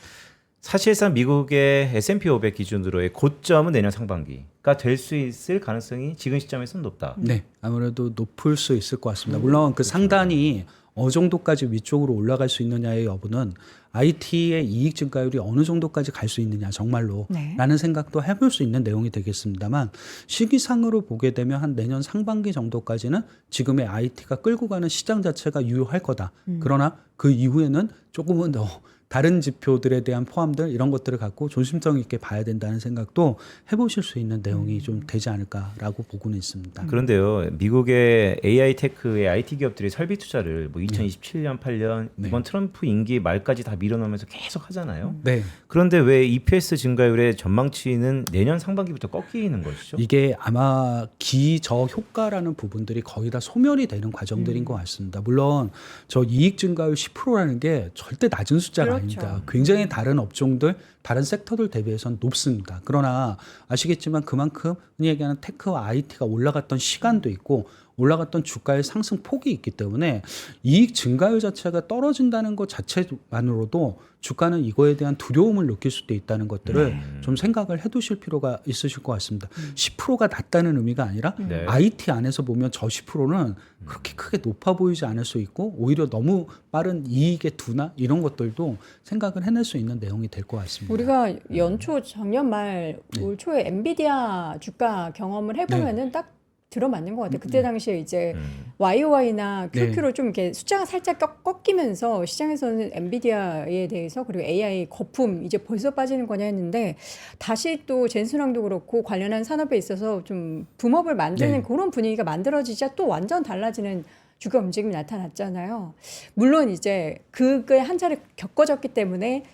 Speaker 3: 사실상 미국의 S&P 500 기준으로의 고점은 내년 상반기가 될 수 있을 가능성이 지금 시점에서는 높다.
Speaker 1: 네, 아무래도 높을 수 있을 것 같습니다. 물론 그 상단이 어느 정도까지 위쪽으로 올라갈 수 있느냐의 여부는 IT의 이익 증가율이 어느 정도까지 갈 수 있느냐 정말로 라는 생각도 해볼 수 있는 내용이 되겠습니다만 시기상으로 보게 되면 한 내년 상반기 정도까지는 지금의 IT가 끌고 가는 시장 자체가 유효할 거다. 그러나 그 이후에는 조금은 더 다른 지표들에 대한 포함들 이런 것들을 갖고 조심성 있게 봐야 된다는 생각도 해보실 수 있는 내용이 좀 되지 않을까라고 보고는 있습니다.
Speaker 3: 그런데요, 미국의 AI 테크의 IT 기업들이 설비 투자를 뭐 2027년, 8년 이번 트럼프 임기 말까지 다 밀어넣으면서 계속 하잖아요.
Speaker 1: 네.
Speaker 3: 그런데 왜 EPS 증가율의 전망치는 내년 상반기부터 꺾이는 것이죠?
Speaker 1: 이게 아마 기저 효과라는 부분들이 거의 다 소멸이 되는 과정들인 것 같습니다. 물론 저 이익 증가율 10%라는 게 절대 낮은 숫자가 아닙니다. 굉장히 다른 업종들, 다른 섹터들 대비해서는 높습니다. 그러나 아시겠지만 그만큼 흔히 얘기하는 테크와 IT가 올라갔던 시간도 있고 올라갔던 주가의 상승 폭이 있기 때문에 이익 증가율 자체가 떨어진다는 것 자체만으로도 주가는 이거에 대한 두려움을 느낄 수도 있다는 것들을 좀 생각을 해두실 필요가 있으실 것 같습니다. 10%가 낮다는 의미가 아니라 IT 안에서 보면 저 10%는 그렇게 크게 높아 보이지 않을 수 있고 오히려 너무 빠른 이익의 둔화 이런 것들도 생각을 해낼 수 있는 내용이 될 것 같습니다.
Speaker 2: 우리가 연초 작년 말 올 초에 엔비디아 주가 경험을 해보면은 딱 들어맞는 것 같아요. 그때 당시에 이제 YOY나 QQ로 좀 이렇게 숫자가 살짝 꺾이면서 시장에서는 엔비디아에 대해서 그리고 AI 거품 이제 벌써 빠지는 거냐 했는데 다시 또 젠슨왕도 그렇고 관련한 산업에 있어서 좀 붐업을 만드는 그런 분위기가 만들어지자 또 완전 달라지는 주가 움직임이 나타났잖아요. 물론 이제 그게 한 차례 겪어졌기 때문에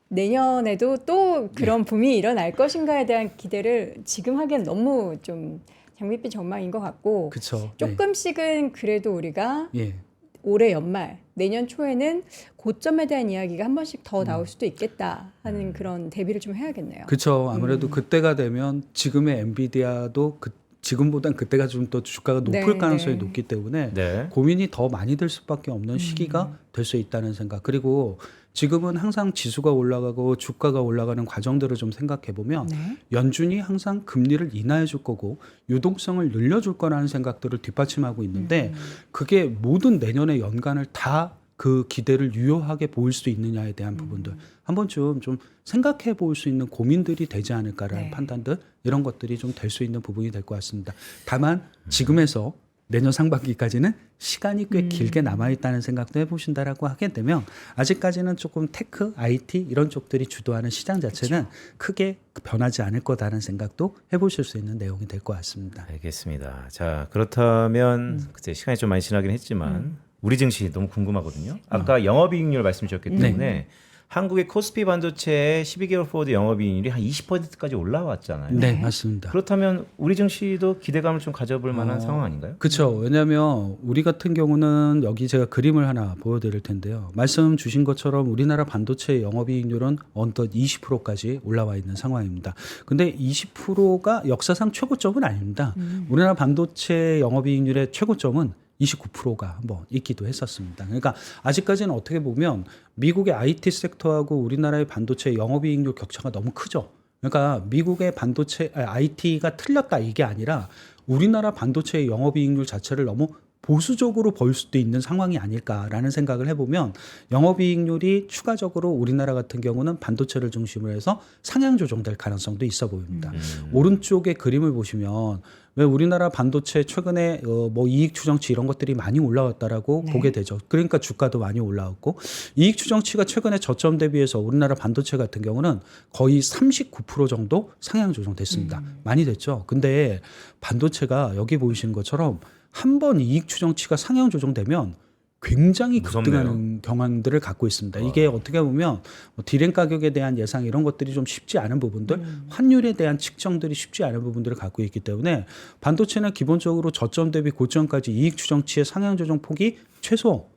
Speaker 2: 내년에도 또 그런 붐이 일어날 것인가에 대한 기대를 지금 하기엔 너무 좀 장밋빛 전망인 것 같고
Speaker 1: 그쵸.
Speaker 2: 조금씩은 그래도 우리가 올해 연말 내년 초에는 고점에 대한 이야기가 한 번씩 더 나올 수도 있겠다 하는 그런 대비를 좀 해야겠네요.
Speaker 1: 그렇죠. 아무래도 그때가 되면 지금의 엔비디아도 지금보단 그때가 좀 더 주가가 높을 가능성이 높기 때문에 고민이 더 많이 될 수밖에 없는 시기가 될 수 있다는 생각. 그리고 지금은 항상 지수가 올라가고 주가가 올라가는 과정들을 좀 생각해 보면 연준이 항상 금리를 인하해 줄 거고 유동성을 늘려줄 거라는 생각들을 뒷받침하고 있는데 그게 모든 내년의 연간을 다 그 기대를 유효하게 보일 수 있느냐에 대한 부분들 한 번쯤 좀 생각해 볼 수 있는 고민들이 되지 않을까라는 판단들 이런 것들이 좀 될 수 있는 부분이 될 것 같습니다. 다만 지금에서 내년 상반기까지는 시간이 꽤 길게 남아있다는 생각도 해보신다라고 하게 되면 아직까지는 조금 테크, IT 이런 쪽들이 주도하는 시장 자체는 크게 변하지 않을 거다라는 생각도 해보실 수 있는 내용이 될 것 같습니다.
Speaker 3: 알겠습니다. 자, 그렇다면 그때 시간이 좀 많이 지나긴 했지만 우리 증시 너무 궁금하거든요. 아까 영업이익률 말씀 주셨기 때문에 한국의 코스피 반도체의 12개월 포워드 영업이익률이 한 20%까지 올라왔잖아요.
Speaker 1: 네, 맞습니다.
Speaker 3: 그렇다면 우리 증시도 기대감을 좀 가져볼 만한 상황 아닌가요?
Speaker 1: 그렇죠. 왜냐하면 우리 같은 경우는 여기 제가 그림을 하나 보여드릴 텐데요. 말씀 주신 것처럼 우리나라 반도체 영업이익률은 언뜻 20%까지 올라와 있는 상황입니다. 근데 20%가 역사상 최고점은 아닙니다. 우리나라 반도체 영업이익률의 최고점은 29%가 한번 있기도 했었습니다. 그러니까 아직까지는 어떻게 보면 미국의 IT 섹터하고 우리나라의 반도체 영업이익률 격차가 너무 크죠. 그러니까 미국의 반도체 IT가 틀렸다 이게 아니라 우리나라 반도체의 영업이익률 자체를 너무 보수적으로 볼 수도 있는 상황이 아닐까라는 생각을 해보면 영업이익률이 추가적으로 우리나라 같은 경우는 반도체를 중심으로 해서 상향 조정될 가능성도 있어 보입니다. 오른쪽에 그림을 보시면 왜 우리나라 반도체 최근에 뭐 이익 추정치 이런 것들이 많이 올라왔다라고 보게 되죠. 그러니까 주가도 많이 올라왔고 이익 추정치가 최근에 저점 대비해서 우리나라 반도체 같은 경우는 거의 39% 정도 상향 조정됐습니다. 많이 됐죠. 근데 반도체가 여기 보이시는 것처럼 한 번 이익 추정치가 상향 조정되면 굉장히 급등하는 경향들을 갖고 있습니다. 이게 어떻게 보면 뭐 디램 가격에 대한 예상 이런 것들이 좀 쉽지 않은 부분들, 환율에 대한 측정들이 쉽지 않은 부분들을 갖고 있기 때문에 반도체는 기본적으로 저점 대비 고점까지 이익 추정치의 상향 조정 폭이 최소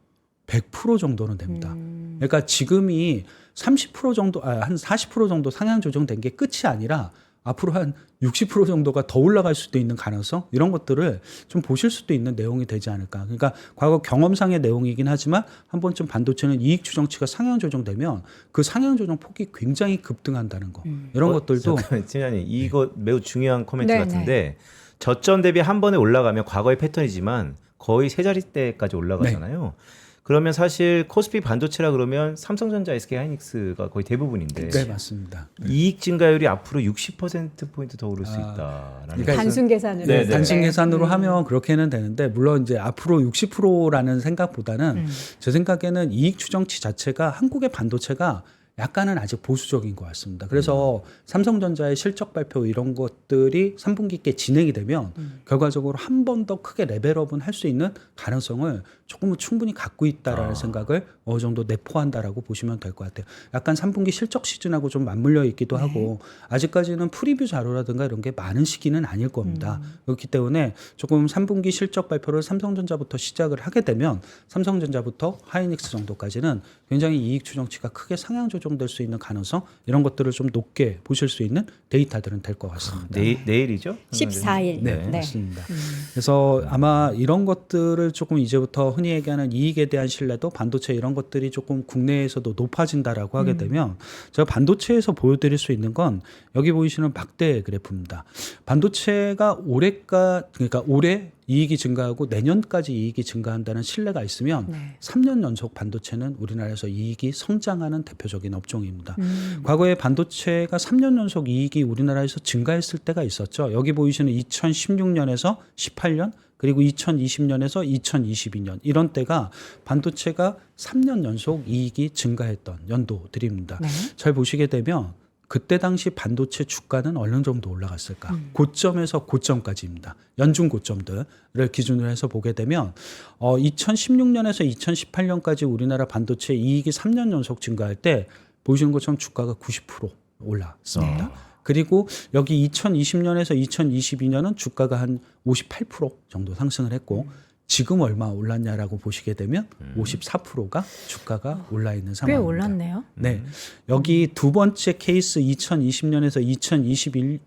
Speaker 1: 100% 정도는 됩니다. 그러니까 지금이 30% 정도, 한 40% 정도 상향 조정된 게 끝이 아니라 앞으로 한 60% 정도가 더 올라갈 수도 있는 가능성 이런 것들을 좀 보실 수도 있는 내용이 되지 않을까. 그러니까 과거 경험상의 내용이긴 하지만 한 번쯤 반도체는 이익 추정치가 상향 조정되면 그 상향 조정 폭이 굉장히 급등한다는 거 이런 것들도
Speaker 3: 잠깐만, 팀장님 이거 매우 중요한 코멘트
Speaker 2: 네,
Speaker 3: 같은데 저점 대비 한 번에 올라가면 과거의 패턴이지만 거의 세 자릿대까지 올라가잖아요. 그러면 사실 코스피 반도체라 그러면 삼성전자, SK하이닉스가 거의 대부분인데
Speaker 1: 네, 맞습니다.
Speaker 3: 이익 증가율이 앞으로 60%포인트 더 오를 수 있다라는
Speaker 1: 그러니까
Speaker 2: 단순 계산으로.
Speaker 3: 네, 네.
Speaker 1: 단순 계산으로 하면 그렇게는 되는데 물론 이제 앞으로 60%라는 생각보다는 제 생각에는 이익 추정치 자체가 한국의 반도체가 약간은 아직 보수적인 것 같습니다. 그래서 삼성전자의 실적 발표 이런 것들이 3분기께 진행이 되면 결과적으로 한 번 더 크게 레벨업은 할 수 있는 가능성을 조금은 충분히 갖고 있다라는 생각을 어느 정도 내포한다라고 보시면 될 것 같아요. 약간 3분기 실적 시즌하고 좀 맞물려 있기도 하고 아직까지는 프리뷰 자료라든가 이런 게 많은 시기는 아닐 겁니다. 그렇기 때문에 조금 3분기 실적 발표를 삼성전자부터 시작을 하게 되면 삼성전자부터 하이닉스 정도까지는 굉장히 이익 추정치가 크게 상향 조정될 수 있는 가능성 이런 것들을 좀 높게 보실 수 있는 데이터들은 될 것 같습니다.
Speaker 3: 내일이죠?
Speaker 2: 14일.
Speaker 1: 네, 맞습니다. 그래서 아마 이런 것들을 조금 이제부터 흔히 얘기하는 이익에 대한 신뢰도 반도체 이런 것들이 조금 국내에서도 높아진다라고 하게 되면 제가 반도체에서 보여드릴 수 있는 건 여기 보이시는 막대 그래프입니다. 반도체가 그러니까 올해 이익이 증가하고 내년까지 이익이 증가한다는 신뢰가 있으면 3년 연속 반도체는 우리나라에서 이익이 성장하는 대표적인 업종입니다. 과거에 반도체가 3년 연속 이익이 우리나라에서 증가했을 때가 있었죠. 여기 보이시는 2016년에서 18년 그리고 2020년에서 2022년 이런 때가 반도체가 3년 연속 이익이 증가했던 연도들입니다. 잘 보시게 되면 그때 당시 반도체 주가는 어느 정도 올라갔을까? 고점에서 고점까지입니다. 연중 고점들을 기준으로 해서 보게 되면 2016년에서 2018년까지 우리나라 반도체 이익이 3년 연속 증가할 때 보시는 것처럼 주가가 90% 올랐습니다. 그리고 여기 2020년에서 2022년은 주가가 한 58% 정도 상승을 했고 지금 얼마 올랐냐라고 보시게 되면 54%가 주가가 올라 있는
Speaker 2: 꽤
Speaker 1: 상황입니다.
Speaker 2: 올랐네요.
Speaker 1: 네, 여기 두 번째 케이스 2020년에서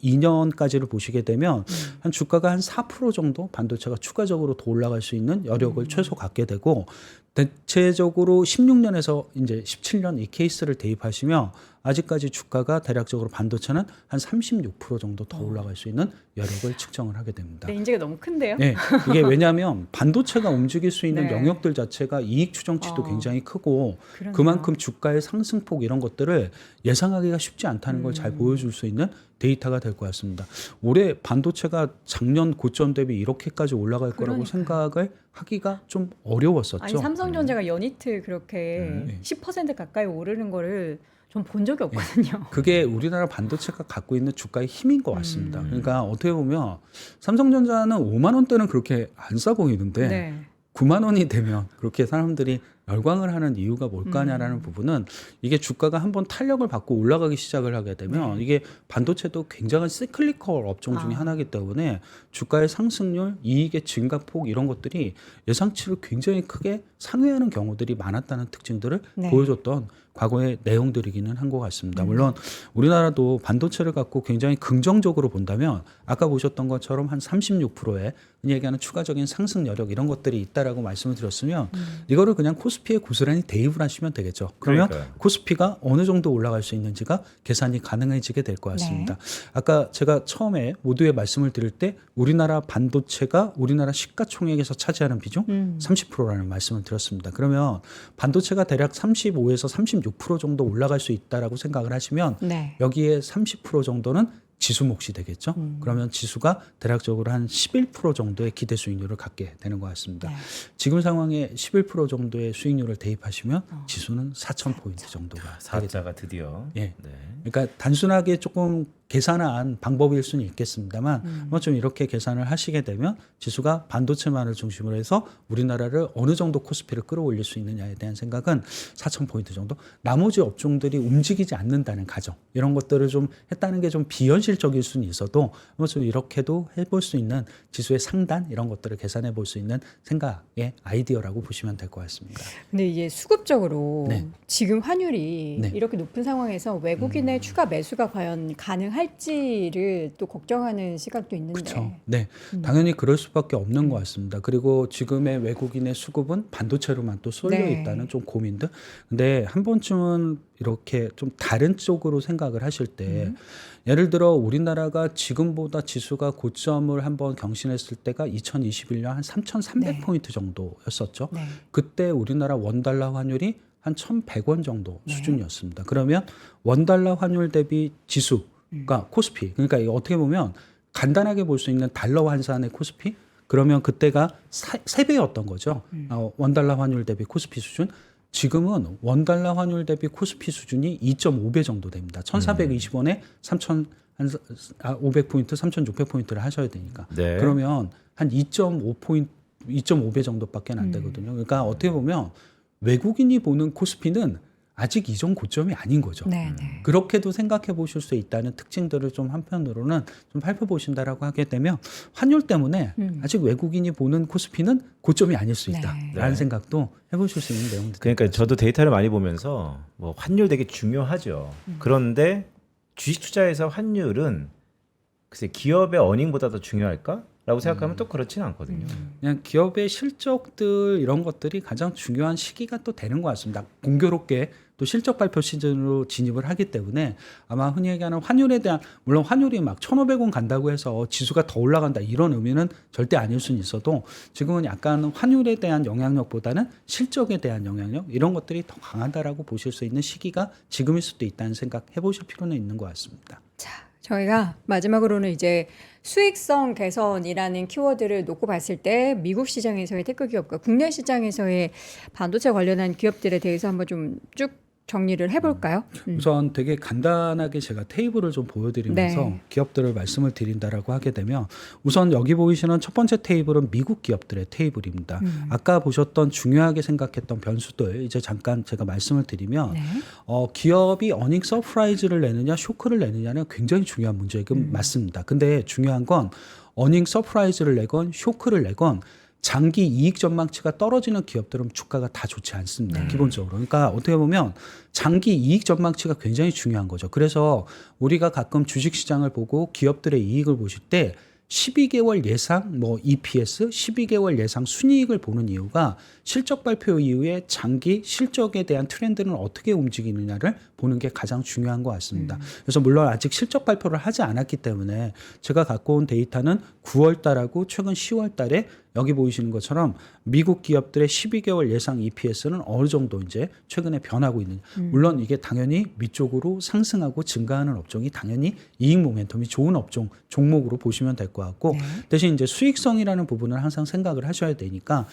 Speaker 1: 2022년까지를 보시게 되면 한 주가가 한 4% 정도 반도체가 추가적으로 더 올라갈 수 있는 여력을 최소 갖게 되고 대체적으로 16년에서 이제 17년 이 케이스를 대입하시면 아직까지 주가가 대략적으로 반도체는 한 36% 정도 더 올라갈 수 있는 여력을 측정을 하게 됩니다.
Speaker 2: 레인지가 너무 큰데요?
Speaker 1: 네, 이게 왜냐하면 반도체가 움직일 수 있는
Speaker 2: 네.
Speaker 1: 영역들 자체가 이익 추정치도 굉장히 크고
Speaker 2: 그러네요.
Speaker 1: 그만큼 주가의 상승폭 이런 것들을 예상하기가 쉽지 않다는 걸 잘 보여줄 수 있는 데이터가 될 것 같습니다. 올해 반도체가 작년 고점 대비 이렇게까지 올라갈 거라고 생각을 하기가 좀 어려웠었죠.
Speaker 2: 아니 삼성전자가 연이틀 그렇게 10% 가까이 오르는 거를 전 본 적이 없거든요.
Speaker 1: 그게 우리나라 반도체가 갖고 있는 주가의 힘인 것 같습니다. 그러니까 어떻게 보면 삼성전자는 5만 원대는 그렇게 안 싸 보이는데
Speaker 2: 네.
Speaker 1: 9만 원이 되면 그렇게 사람들이 열광을 하는 이유가 뭘까냐라는 부분은 이게 주가가 한번 탄력을 받고 올라가기 시작을 하게 되면 이게 반도체도 굉장한 시클리컬 업종 중에 하나이기 때문에 주가의 상승률, 이익의 증가폭 이런 것들이 예상치를 굉장히 크게 상회하는 경우들이 많았다는 특징들을 보여줬던 과거의 내용들이기는 한 것 같습니다. 물론 우리나라도 반도체를 갖고 굉장히 긍정적으로 본다면 아까 보셨던 것처럼 한 36%의 얘기하는 추가적인 상승 여력 이런 것들이 있다라고 말씀을 드렸으면 이거를 그냥 코스피에 고스란히 대입을 하시면 되겠죠. 그러면
Speaker 3: 그러니까요.
Speaker 1: 코스피가 어느 정도 올라갈 수 있는지가 계산이 가능해지게 될 것 같습니다. 아까 제가 처음에 모두의 말씀을 드릴 때 우리나라 반도체가 우리나라 시가총액에서 차지하는 비중 30%라는 말씀을 드렸습니다. 그러면 반도체가 대략 35에서 36% 정도 올라갈 수 있다라고 생각을 하시면 여기에 30% 정도는 지수 몫이 되겠죠. 그러면 지수가 대략적으로 한 11% 정도의 기대 수익률을 갖게 되는 것 같습니다. 지금 상황에 11% 정도의 수익률을 대입하시면 지수는 4,000포인트 정도가 되게
Speaker 3: 사자가 드디어.
Speaker 1: 예. 그러니까 단순하게 조금 계산한 방법일 수는 있겠습니다만 좀 이렇게 계산을 하시게 되면 지수가 반도체만을 중심으로 해서 우리나라를 어느 정도 코스피를 끌어올릴 수 있느냐에 대한 생각은 4,000포인트 정도. 나머지 업종들이 움직이지 않는다는 가정 이런 것들을 좀 했다는 게 좀 비현실적일 수는 있어도 좀 이렇게도 해볼 수 있는 지수의 상단 이런 것들을 계산해 볼 수 있는 생각의 아이디어라고 보시면 될 것 같습니다.
Speaker 2: 근데 이게 수급적으로 지금 환율이 이렇게 높은 상황에서 외국인의 추가 매수가 과연 가능할지를 또 걱정하는 시각도 있는데.
Speaker 1: 그렇죠. 네, 당연히 그럴 수밖에 없는 것 같습니다. 그리고 지금의 외국인의 수급은 반도체로만 또 쏠려 있다는 좀 고민들. 근데 한 번쯤은 이렇게 좀 다른 쪽으로 생각을 하실 때 예를 들어 우리나라가 지금보다 지수가 고점을 한번 경신했을 때가 2021년 한 3,300포인트 정도였었죠. 그때 우리나라 원달러 환율이 한 1,100원 정도 수준이었습니다. 그러면 원달러 환율 대비 지수가 코스피, 그러니까 이거 어떻게 보면 간단하게 볼 수 있는 달러 환산의 코스피, 그러면 그때가 3배였던 거죠. 원달러 환율 대비 코스피 수준. 지금은 원달러 환율 대비 코스피 수준이 2.5배 정도 됩니다. 1,420원에 3,500포인트, 3,600포인트를 하셔야 되니까. 그러면 한 2.5배 정도밖에 안 되거든요. 그러니까 어떻게 보면 외국인이 보는 코스피는 아직 이전 고점이 아닌 거죠. 그렇게도 생각해 보실 수 있다는 특징들을 좀 한편으로는 좀 살펴보신다라고 하게 되면 환율 때문에 아직 외국인이 보는 코스피는 고점이 아닐 수 있다라는 생각도 해보실 수 있는 내용들.
Speaker 3: 그러니까 저도 데이터를 많이 보면서 뭐 환율 되게 중요하죠. 그런데 주식 투자에서 환율은 글쎄 기업의 어닝보다 더 중요할까? 라고 생각하면 또 그렇지는 않거든요.
Speaker 1: 그냥 기업의 실적들 이런 것들이 가장 중요한 시기가 또 되는 것 같습니다. 공교롭게 또 실적 발표 시즌으로 진입을 하기 때문에 아마 흔히 얘기하는 환율에 대한, 물론 환율이 막 1,500원 간다고 해서 지수가 더 올라간다 이런 의미는 절대 아닐 수는 있어도 지금은 약간 환율에 대한 영향력보다는 실적에 대한 영향력 이런 것들이 더 강하다라고 보실 수 있는 시기가 지금일 수도 있다는 생각 해보실 필요는 있는 것 같습니다.
Speaker 2: 자, 저희가 마지막으로는 이제 수익성 개선이라는 키워드를 놓고 봤을 때 미국 시장에서의 테크 기업과 국내 시장에서의 반도체 관련한 기업들에 대해서 한번 좀 쭉 정리를 해볼까요?
Speaker 1: 우선 되게 간단하게 제가 테이블을 좀 보여드리면서 기업들을 말씀을 드린다라고 하게 되면 우선 여기 보이시는 첫 번째 테이블은 미국 기업들의 테이블입니다. 아까 보셨던 중요하게 생각했던 변수들 이제 잠깐 제가 말씀을 드리면 기업이 어닝 서프라이즈를 내느냐 쇼크를 내느냐는 굉장히 중요한 문제이긴 맞습니다. 근데 중요한 건 어닝 서프라이즈를 내건 쇼크를 내건 장기 이익 전망치가 떨어지는 기업들은 주가가 다 좋지 않습니다. 기본적으로. 그러니까 어떻게 보면 장기 이익 전망치가 굉장히 중요한 거죠. 그래서 우리가 가끔 주식시장을 보고 기업들의 이익을 보실 때 12개월 예상 뭐 EPS, 12개월 예상 순이익을 보는 이유가 실적 발표 이후에 장기 실적에 대한 트렌드는 어떻게 움직이느냐를 보는 게 가장 중요한 것 같습니다. 그래서 물론 아직 실적 발표를 하지 않았기 때문에 제가 갖고 온 데이터는 9월 달하고 최근 10월 달에 여기 보이시는 것처럼 미국 기업들의 12개월 예상 EPS는 어느 정도 이제 최근에 변하고 있느냐. 물론 이게 당연히 위쪽으로 상승하고 증가하는 업종이 당연히 이익 모멘텀이 좋은 업종, 종목으로 보시면 될 것 같고 대신 이제 수익성이라는 부분을 항상 생각을 하셔야 되니까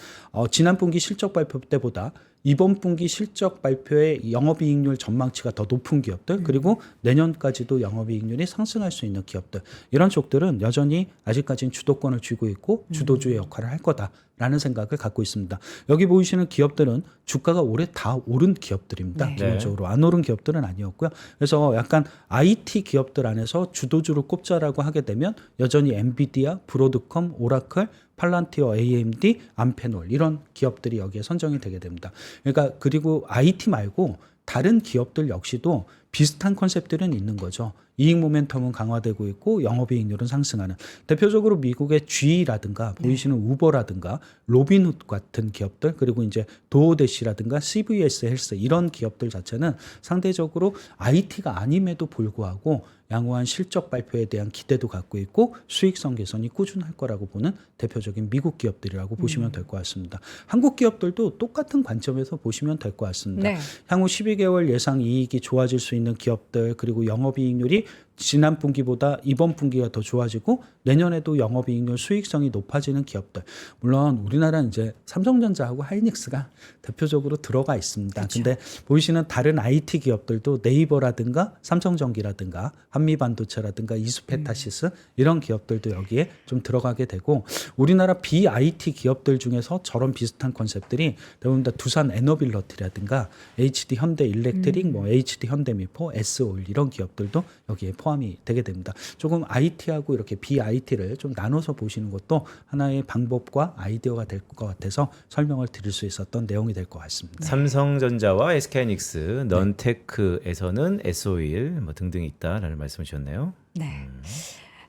Speaker 1: 지난 분기 실적 발표 때보다 이번 분기 실적 발표의 영업이익률 전망치가 더 높은 기업들 그리고 내년까지도 영업이익률이 상승할 수 있는 기업들 이런 쪽들은 여전히 아직까지는 주도권을 쥐고 있고 주도주의 역할을 할 거다라는 생각을 갖고 있습니다. 여기 보이시는 기업들은 주가가 올해 다 오른 기업들입니다.
Speaker 2: 네.
Speaker 1: 기본적으로 안 오른 기업들은 아니었고요. 그래서 약간 IT 기업들 안에서 주도주를 꼽자라고 하게 되면 여전히 엔비디아, 브로드컴, 오라클, 팔란티어, AMD, 암페놀 이런 기업들이 여기에 선정이 되게 됩니다. 그러니까 그리고 IT 말고 다른 기업들 역시도 비슷한 컨셉들은 있는 거죠. 이익 모멘텀은 강화되고 있고 영업이익률은 상승하는 대표적으로 미국의 G라든가 보이시는 우버라든가 로빈훗 같은 기업들 그리고 이제 도어대시라든가 CVS 헬스 이런 기업들 자체는 상대적으로 IT가 아님에도 불구하고 양호한 실적 발표에 대한 기대도 갖고 있고 수익성 개선이 꾸준할 거라고 보는 대표적인 미국 기업들이라고 보시면 될 것 같습니다. 한국 기업들도 똑같은 관점에서 보시면 될 것 같습니다.
Speaker 2: 네.
Speaker 1: 향후 12개월 예상 이익이 좋아질 수 있는 기업들 그리고 영업이익률이 지난 분기보다 이번 분기가 더 좋아지고 내년에도 영업이익률 수익성이 높아지는 기업들 물론 우리나라는 이제 삼성전자하고 하이닉스가 대표적으로 들어가 있습니다. 근데 보이시는 다른 IT 기업들도 네이버라든가 삼성전기라든가 한미반도체라든가 이수페타시스 이런 기업들도 여기에 좀 들어가게 되고 우리나라 BIT 기업들 중에서 저런 비슷한 컨셉들이 대부분 다 두산 에너빌러티라든가 HD 현대일렉트릭 뭐 HD 현대미포 S오일 이런 기업들도 여기에 포함이 되게 됩니다. 조금 IT하고 이렇게 BIT를 좀 나눠서 보시는 것도 하나의 방법과 아이디어가 될 것 같아서 설명을 드릴 수 있었던 내용이 될 것 같습니다.
Speaker 3: 삼성전자와 SK하이닉스, 넌테크에서는 S오일 뭐 등등 있다라는 말씀을 주셨네요.
Speaker 2: 네.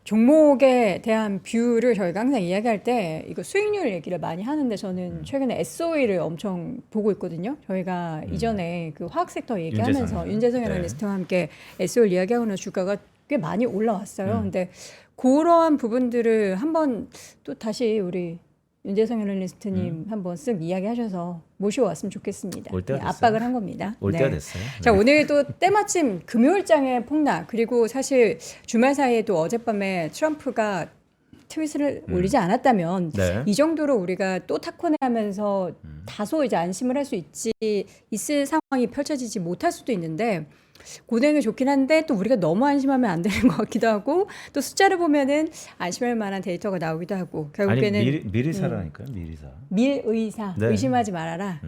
Speaker 2: 종목에 대한 뷰를 저희가 항상 이야기할 때 이거 수익률 얘기를 많이 하는데 저는 최근에 S오일을 엄청 보고 있거든요. 저희가 이전에 그 화학 섹터 얘기하면서 윤재성 애널리스트와 함께 S오일 이야기하고 나서 주가가 꽤 많이 올라왔어요. 근데 그러한 부분들을 한번 또 다시 우리 윤재성 애널리스트님 한번 쓱 이야기하셔서 모셔왔으면 좋겠습니다.
Speaker 3: 올 때가
Speaker 2: 네,
Speaker 3: 됐어요.
Speaker 2: 압박을 한 겁니다.
Speaker 3: 올 때가 됐어요.
Speaker 2: 자, 오늘도 때마침 금요일장의 폭락 그리고 사실 주말 사이에도 어젯밤에 트럼프가 트윗을 올리지 않았다면
Speaker 3: 네.
Speaker 2: 이 정도로 우리가 또 탁혼해하면서 다소 이제 안심을 할 수 있을 상황이 펼쳐지지 못할 수도 있는데 고생이 좋긴 한데 또 우리가 너무 안심하면 안 되는 것 같기도 하고 또 숫자를 보면은 안심할 만한 데이터가 나오기도 하고 결국에는
Speaker 3: 아니 미리사라니까요. 미리사.
Speaker 2: 밀의사
Speaker 3: 네.
Speaker 2: 의심하지 말아라.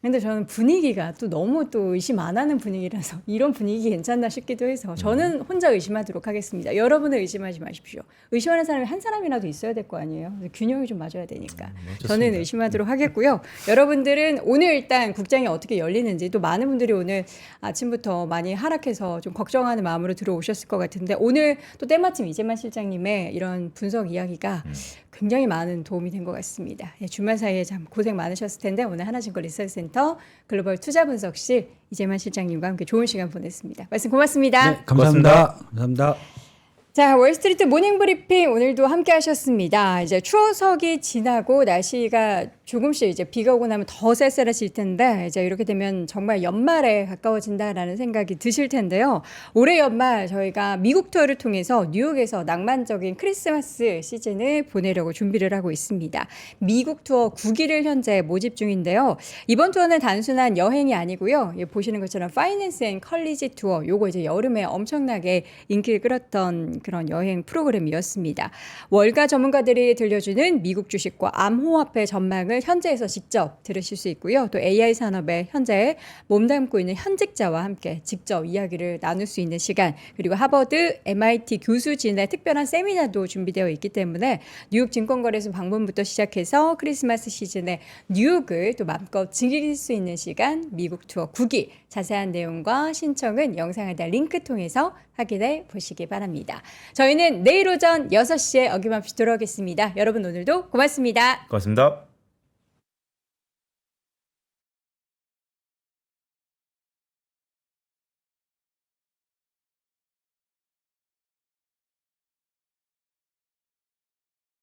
Speaker 2: 근데 저는 분위기가 또 너무 또 의심 안 하는 분위기라서 이런 분위기 괜찮나 싶기도 해서 저는 혼자 의심하도록 하겠습니다. 여러분은 의심하지 마십시오. 의심하는 사람이 한 사람이라도 있어야 될 거 아니에요. 균형이 좀 맞아야 되니까. 저는 의심하도록 하겠고요. 여러분들은 오늘 일단 국장이 어떻게 열리는지 또 많은 분들이 오늘 아침부터 많이 하락해서 좀 걱정하는 마음으로 들어오셨을 것 같은데 오늘 또 때마침 이재만 실장님의 이런 분석 이야기가 굉장히 많은 도움이 된 것 같습니다. 예, 주말 사이에 참 고생 많으셨을 텐데 오늘 하나증권 리서치센터 글로벌 투자분석실 이재만 실장님과 함께 좋은 시간 보냈습니다. 말씀 고맙습니다.
Speaker 1: 네, 감사합니다. 감사합니다.
Speaker 2: 자, 월스트리트 모닝 브리핑 오늘도 함께 하셨습니다. 이제 추석이 지나고 날씨가 조금씩 이제 비가 오고 나면 더 쌀쌀해질 텐데 이제 이렇게 되면 정말 연말에 가까워진다라는 생각이 드실 텐데요. 올해 연말 저희가 미국 투어를 통해서 뉴욕에서 낭만적인 크리스마스 시즌을 보내려고 준비를 하고 있습니다. 미국 투어 9기를 현재 모집 중인데요. 이번 투어는 단순한 여행이 아니고요. 보시는 것처럼 파이낸스 앤 컬리지 투어 요거 이제 여름에 엄청나게 인기를 끌었던 그런 여행 프로그램이었습니다. 월가 전문가들이 들려주는 미국 주식과 암호화폐 전망을 현재에서 직접 들으실 수 있고요. 또 AI 산업에 현재 몸담고 있는 현직자와 함께 직접 이야기를 나눌 수 있는 시간, 그리고 하버드, MIT 교수진의 특별한 세미나도 준비되어 있기 때문에 뉴욕 증권거래소 방문부터 시작해서 크리스마스 시즌에 뉴욕을 또 마음껏 즐길 수 있는 시간, 미국 투어 9기, 자세한 내용과 신청은 영상 하단 링크 통해서 확인해 보시기 바랍니다. 저희는 내일 오전 6시에 어김없이 돌아오겠습니다. 여러분 오늘도 고맙습니다.
Speaker 3: 고맙습니다.